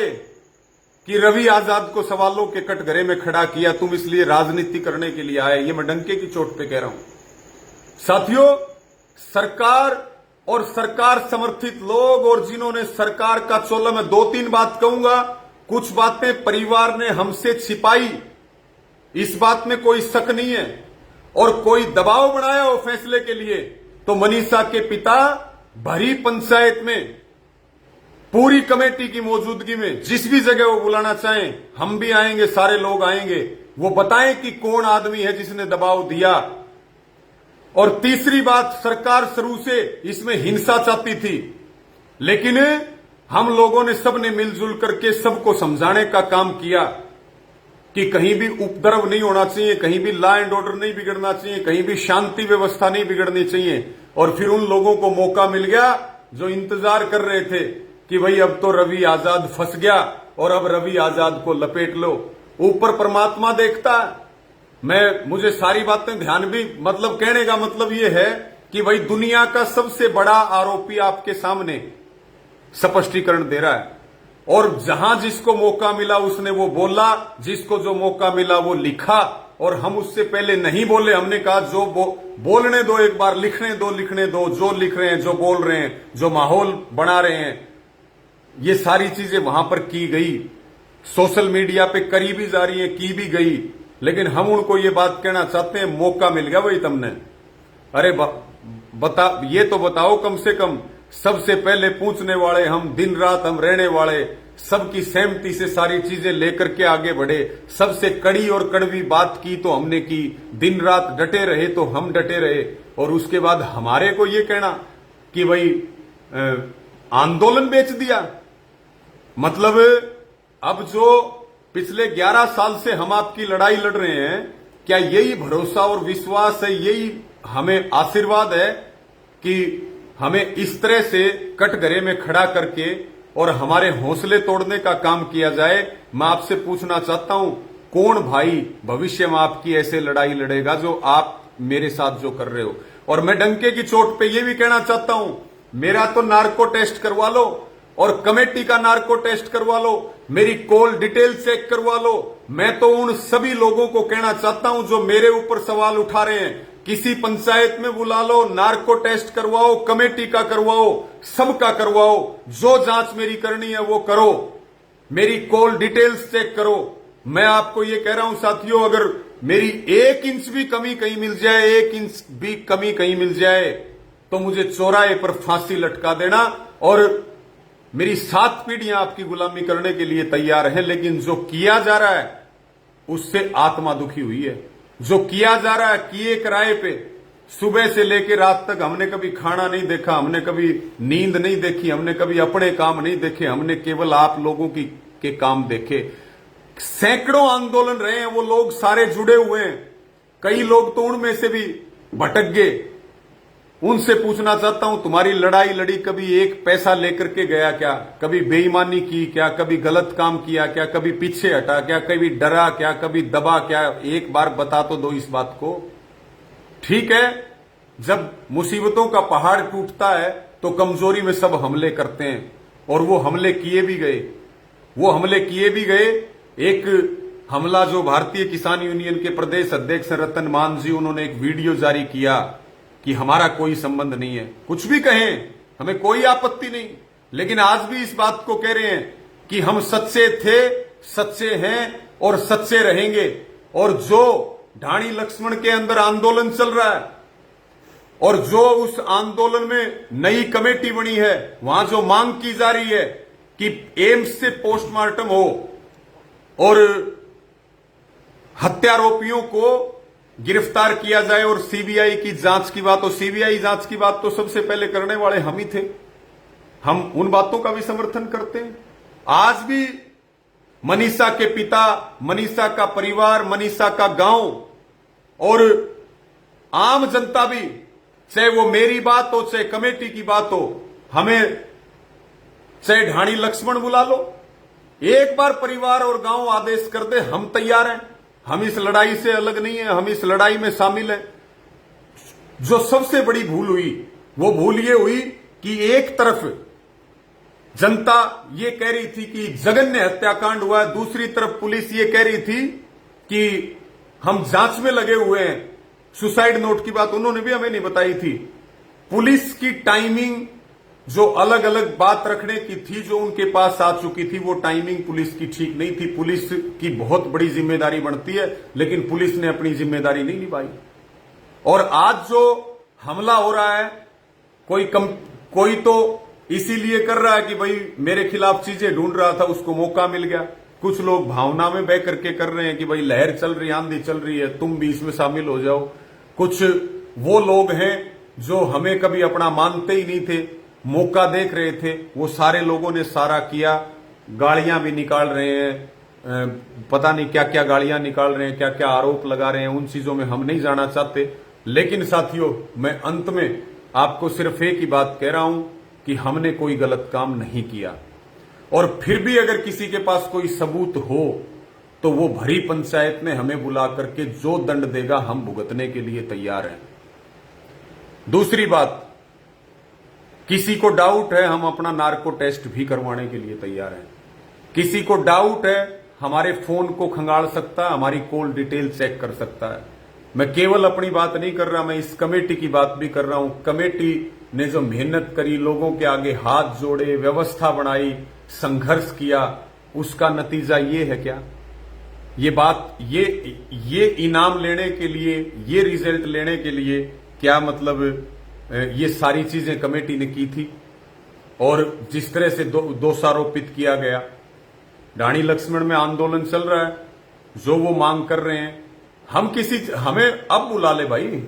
कि रवि आजाद को सवालों के कटघरे में खड़ा किया, तुम इसलिए राजनीति करने के लिए आए? ये मैं डंके की चोट पे कह रहा हूं। साथियों, सरकार और सरकार समर्थित लोग और जिन्होंने सरकार का चोला, मैं 2-3 बात कहूंगा, कुछ बातें परिवार ने हमसे छिपाई, इस बात में कोई शक नहीं है, और कोई दबाव बनाया हो फैसले के लिए तो मनीषा के पिता भरी पंचायत में पूरी कमेटी की मौजूदगी में जिस भी जगह वो बुलाना चाहें, हम भी आएंगे, सारे लोग आएंगे, वो बताएं कि कौन आदमी है जिसने दबाव दिया। और तीसरी बात, सरकार शुरू से इसमें हिंसा चाहती थी, लेकिन हम लोगों ने सबने मिलजुल करके सबको समझाने का काम किया कि कहीं भी उपद्रव नहीं होना चाहिए, कहीं भी लॉ एंड ऑर्डर नहीं बिगड़ना चाहिए, कहीं भी शांति व्यवस्था नहीं बिगड़नी चाहिए। और फिर उन लोगों को मौका मिल गया जो इंतजार कर रहे थे कि भाई अब तो रवि आजाद फंस गया और अब रवि आजाद को लपेट लो। ऊपर परमात्मा देखता है। मुझे सारी बातें ध्यान भी, मतलब कहने का मतलब ये है कि भाई दुनिया का सबसे बड़ा आरोपी आपके सामने स्पष्टीकरण दे रहा है, और जहां जिसको मौका मिला उसने वो बोला, जिसको जो मौका मिला वो लिखा, और हम उससे पहले नहीं बोले। हमने कहा जो बोलने दो, एक बार लिखने दो, जो लिख रहे हैं, जो बोल रहे हैं, जो माहौल बना रहे हैं, ये सारी चीजें वहां पर की गई, सोशल मीडिया पे करी भी जा रही है, की भी गई। लेकिन हम उनको ये बात कहना चाहते हैं, मौका मिल गया भाई तुमने, अरे ये तो बताओ कम से कम, सबसे पहले पूछने वाले हम, दिन रात हम रहने वाले, सबकी सहमति से सारी चीजें लेकर के आगे बढ़े। सबसे कड़ी और कड़वी बात की तो हमने की, दिन रात डटे रहे तो हम डटे रहे। और उसके बाद हमारे को ये कहना कि भाई आंदोलन बेच दिया। मतलब अब जो पिछले 11 साल से हम आपकी लड़ाई लड़ रहे हैं, क्या यही भरोसा और विश्वास है, यही हमें आशीर्वाद है कि हमें इस तरह से कटघरे में खड़ा करके और हमारे हौसले तोड़ने का काम किया जाए? मैं आपसे पूछना चाहता हूं, कौन भाई भविष्य में आपकी ऐसे लड़ाई लड़ेगा जो आप मेरे साथ जो कर रहे हो? और मैं डंके की चोट पे ये भी कहना चाहता हूं, मेरा तो नार्को टेस्ट करवा लो और कमेटी का नार्को टेस्ट करवा लो, मेरी कॉल डिटेल चेक करवा लो। मैं तो उन सभी लोगों को कहना चाहता हूं जो मेरे ऊपर सवाल उठा रहे हैं, किसी पंचायत में बुला लो, नार्को टेस्ट करवाओ, कमेटी का करवाओ, सबका करवाओ, जो जांच मेरी करनी है वो करो, मेरी कॉल डिटेल्स चेक करो। मैं आपको ये कह रहा हूं साथियों, अगर मेरी 1 इंच भी कमी कहीं मिल जाए, 1 इंच भी कमी कहीं मिल जाए, तो मुझे चौराहे पर फांसी लटका देना। और मेरी 7 पीढ़ियां आपकी गुलामी करने के लिए तैयार हैं। लेकिन जो किया जा रहा है उससे आत्मा दुखी हुई है। जो किया जा रहा है, किए किराए पे, सुबह से लेकर रात तक हमने कभी खाना नहीं देखा, हमने कभी नींद नहीं देखी, हमने कभी अपने काम नहीं देखे, हमने केवल आप लोगों के काम देखे। सैकड़ों आंदोलन रहे हैं, वो लोग सारे जुड़े हुए हैं, कई लोग तो उनमें से भी भटक गए। उनसे पूछना चाहता हूं, तुम्हारी लड़ाई लड़ी कभी 1 पैसा लेकर के गया क्या? कभी बेईमानी की क्या? कभी गलत काम किया क्या? कभी पीछे हटा क्या? कभी डरा क्या? कभी दबा क्या? एक बार बता तो दो इस बात को। ठीक है, जब मुसीबतों का पहाड़ टूटता है तो कमजोरी में सब हमले करते हैं, और वो हमले किए भी गए। एक हमला जो भारतीय किसान यूनियन के प्रदेश अध्यक्ष रतन मान जी, उन्होंने एक वीडियो जारी किया कि हमारा कोई संबंध नहीं है। कुछ भी कहें, हमें कोई आपत्ति नहीं, लेकिन आज भी इस बात को कह रहे हैं कि हम सच्चे थे, सच्चे हैं और सच्चे रहेंगे। और जो ढाणी लक्ष्मण के अंदर आंदोलन चल रहा है और जो उस आंदोलन में नई कमेटी बनी है, वहां जो मांग की जा रही है कि एम्स से पोस्टमार्टम हो और हत्यारोपियों को गिरफ्तार किया जाए और सीबीआई की जांच की बात हो। सीबीआई जांच की बात तो सबसे पहले करने वाले हम ही थे। हम उन बातों का भी समर्थन करते हैं। आज भी मनीषा के पिता, मनीषा का परिवार, मनीषा का गांव और आम जनता भी, चाहे वो मेरी बात हो, चाहे कमेटी की बात हो, हमें चाहे ढाणी लक्ष्मण बुला लो, एक बार परिवार और गांव आदेश कर दे, हम तैयार हैं। हम इस लड़ाई से अलग नहीं है, हम इस लड़ाई में शामिल हैं। जो सबसे बड़ी भूल हुई, वो भूल ये हुई कि एक तरफ जनता ये कह रही थी कि जघन्य हत्याकांड हुआ है, दूसरी तरफ पुलिस ये कह रही थी कि हम जांच में लगे हुए हैं। सुसाइड नोट की बात उन्होंने भी हमें नहीं बताई थी। पुलिस की टाइमिंग जो अलग अलग बात रखने की थी, जो उनके पास आ चुकी थी, वो टाइमिंग पुलिस की ठीक नहीं थी। पुलिस की बहुत बड़ी जिम्मेदारी बनती है, लेकिन पुलिस ने अपनी जिम्मेदारी नहीं निभाई। और आज जो हमला हो रहा है, कोई तो इसीलिए कर रहा है कि भाई मेरे खिलाफ चीजें ढूंढ रहा था, उसको मौका मिल गया। कुछ लोग भावना में बह करके कर रहे हैं कि भाई लहर चल रही है, आंधी चल रही है, तुम भी इसमें शामिल हो जाओ। कुछ वो लोग हैं जो हमें कभी अपना मानते ही नहीं थे, मौका देख रहे थे, वो सारे लोगों ने सारा किया। गालियां भी निकाल रहे हैं, पता नहीं क्या क्या गालियां निकाल रहे हैं, क्या क्या आरोप लगा रहे हैं, उन चीजों में हम नहीं जाना चाहते। लेकिन साथियों, मैं अंत में आपको सिर्फ एक ही बात कह रहा हूं कि हमने कोई गलत काम नहीं किया। और फिर भी अगर किसी के पास कोई सबूत हो तो वो भरी पंचायत में हमें बुला करके जो दंड देगा हम भुगतने के लिए तैयार हैं। दूसरी बात, किसी को डाउट है, हम अपना नार्को टेस्ट भी करवाने के लिए तैयार हैं। किसी को डाउट है, हमारे फोन को खंगाल सकता है, हमारी कॉल डिटेल चेक कर सकता है। मैं केवल अपनी बात नहीं कर रहा, मैं इस कमेटी की बात भी कर रहा हूं। कमेटी ने जो मेहनत करी, लोगों के आगे हाथ जोड़े, व्यवस्था बनाई, संघर्ष किया, उसका नतीजा ये है क्या? ये बात, ये इनाम लेने के लिए, ये रिजल्ट लेने के लिए क्या मतलब ये सारी चीजें कमेटी ने की थी? और जिस तरह से दोषारोपित किया गया, रानी लक्ष्मण में आंदोलन चल रहा है, जो वो मांग कर रहे हैं, हमें अब बुला ले भाई,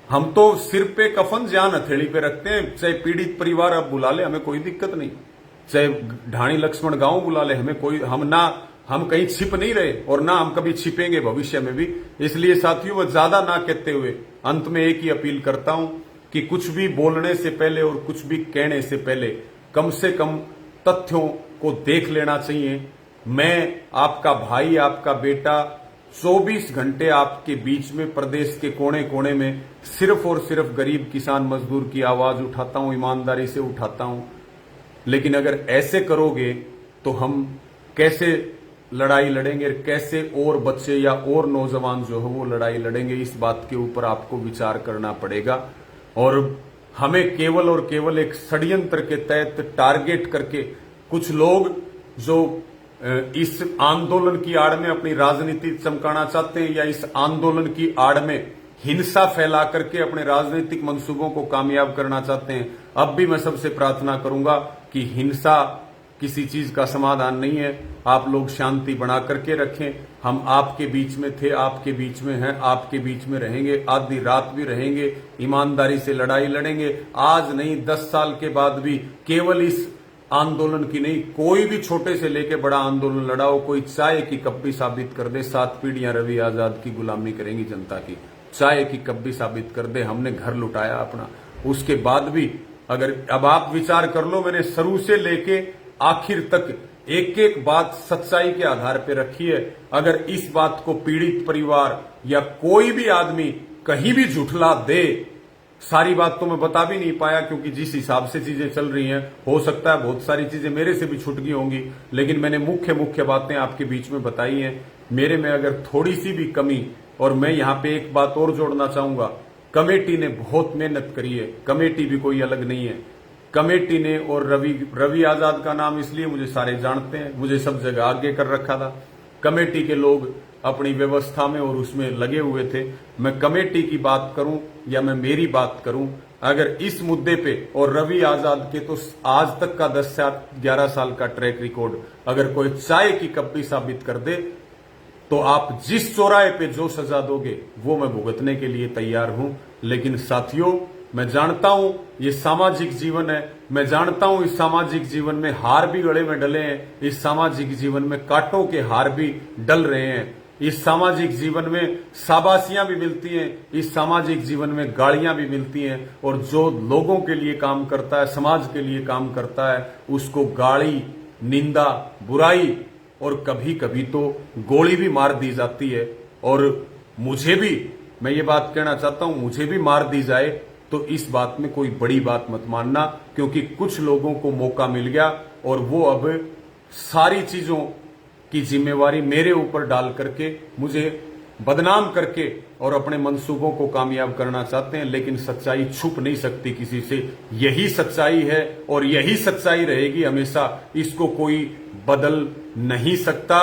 हम तो सिर पे कफन जान हथेली पे रखते हैं, चाहे पीड़ित परिवार अब बुला ले, हमें कोई दिक्कत नहीं, चाहे ढाणी लक्ष्मण गांव बुला ले, हमें कोई, हम कहीं छिप नहीं रहे और ना हम कभी छिपेंगे भविष्य में भी। इसलिए साथियों, वो ज्यादा ना कहते हुए अंत में एक ही अपील करता हूं कि कुछ भी बोलने से पहले और कुछ भी कहने से पहले कम से कम तथ्यों को देख लेना चाहिए। मैं आपका भाई, आपका बेटा 24 घंटे आपके बीच में, प्रदेश के कोने कोने में सिर्फ और सिर्फ गरीब किसान मजदूर की आवाज उठाता हूं, ईमानदारी से उठाता हूं। लेकिन अगर ऐसे करोगे तो हम कैसे लड़ाई लड़ेंगे, कैसे और बच्चे या और नौजवान जो है वो लड़ाई लड़ेंगे? इस बात के ऊपर आपको विचार करना पड़ेगा। और हमें केवल और केवल एक षड्यंत्र के तहत टारगेट करके कुछ लोग जो इस आंदोलन की आड़ में अपनी राजनीति चमकाना चाहते हैं या इस आंदोलन की आड़ में हिंसा फैला करके अपने राजनीतिक मंसूबों को कामयाब करना चाहते हैं, अब भी मैं सबसे प्रार्थना करूंगा कि हिंसा किसी चीज का समाधान नहीं है। आप लोग शांति बना करके रखें। हम आपके बीच में थे, आपके बीच में हैं, आपके बीच में रहेंगे, आधी रात भी रहेंगे, ईमानदारी से लड़ाई लड़ेंगे। आज नहीं, 10 साल के बाद भी केवल इस आंदोलन की नहीं, कोई भी छोटे से लेके बड़ा आंदोलन लड़ाओ, कोई चाय की कप भी साबित कर दे, 7 पीढ़ियां रवि आजाद की गुलामी करेंगी जनता की। चाय की कप भी साबित कर दे, हमने घर लुटाया अपना। उसके बाद भी अगर अब आप विचार कर लो, मैंने शुरू से लेके आखिर तक एक एक बात सच्चाई के आधार पर रखी है। अगर इस बात को पीड़ित परिवार या कोई भी आदमी कहीं भी झुठला दे, सारी बात तो मैं बता भी नहीं पाया क्योंकि जिस हिसाब से चीजें चल रही हैं, हो सकता है बहुत सारी चीजें मेरे से भी छूट गई होंगी, लेकिन मैंने मुख्य बातें आपके बीच में बताई हैं। मेरे में अगर थोड़ी सी भी कमी, और मैं यहां पे एक बात और जोड़ना चाहूंगा, कमेटी ने बहुत मेहनत करी है, कमेटी भी कोई अलग नहीं है। कमेटी ने, और रवि आजाद का नाम इसलिए मुझे सारे जानते हैं, मुझे सब जगह आगे कर रखा था। कमेटी के लोग अपनी व्यवस्था में और उसमें लगे हुए थे। मैं कमेटी की बात करूं या मैं मेरी बात करूं, अगर इस मुद्दे पे, और रवि आजाद के तो आज तक का 10 से 11 साल का ट्रैक रिकॉर्ड, अगर कोई चाय की कप भी साबित कर दे तो आप जिस चौराहे पे जो सजा दोगे वो मैं भुगतने के लिए तैयार हूं। लेकिन साथियों, मैं जानता हूं ये सामाजिक जीवन है, मैं जानता हूं इस सामाजिक जीवन में हार भी गले में डले हैं, इस सामाजिक जीवन में कांटों के हार भी डल रहे हैं, इस सामाजिक जीवन में शाबाशियां भी मिलती हैं, इस सामाजिक जीवन में गालियां भी मिलती हैं। और जो लोगों के लिए काम करता है, समाज के लिए काम करता है, उसको गाली, निंदा, बुराई और कभी कभी तो गोली भी मार दी जाती है। और मुझे भी, मैं ये बात कहना चाहता हूं, मुझे भी मार दी जाए तो इस बात में कोई बड़ी बात मत मानना, क्योंकि कुछ लोगों को मौका मिल गया और वो अब सारी चीजों की जिम्मेवारी मेरे ऊपर डाल करके, मुझे बदनाम करके और अपने मंसूबों को कामयाब करना चाहते हैं। लेकिन सच्चाई छुप नहीं सकती किसी से, यही सच्चाई है और यही सच्चाई रहेगी हमेशा, इसको कोई बदल नहीं सकता।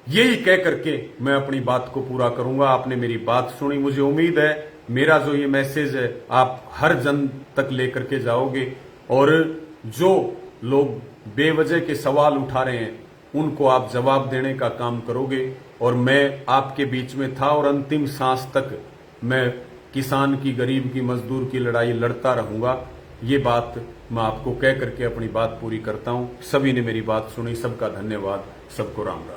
यही कह करके मैं अपनी बात को पूरा करूंगा। आपने मेरी बात सुनी, मुझे उम्मीद है मेरा जो ये मैसेज है आप हर जन तक लेकर के जाओगे, और जो लोग बेवजह के सवाल उठा रहे हैं उनको आप जवाब देने का काम करोगे। और मैं आपके बीच में था और अंतिम सांस तक मैं किसान की, गरीब की, मजदूर की लड़ाई लड़ता रहूंगा। ये बात मैं आपको कह करके अपनी बात पूरी करता हूं। सभी ने मेरी बात सुनी, सबका धन्यवाद, सबको राम राम।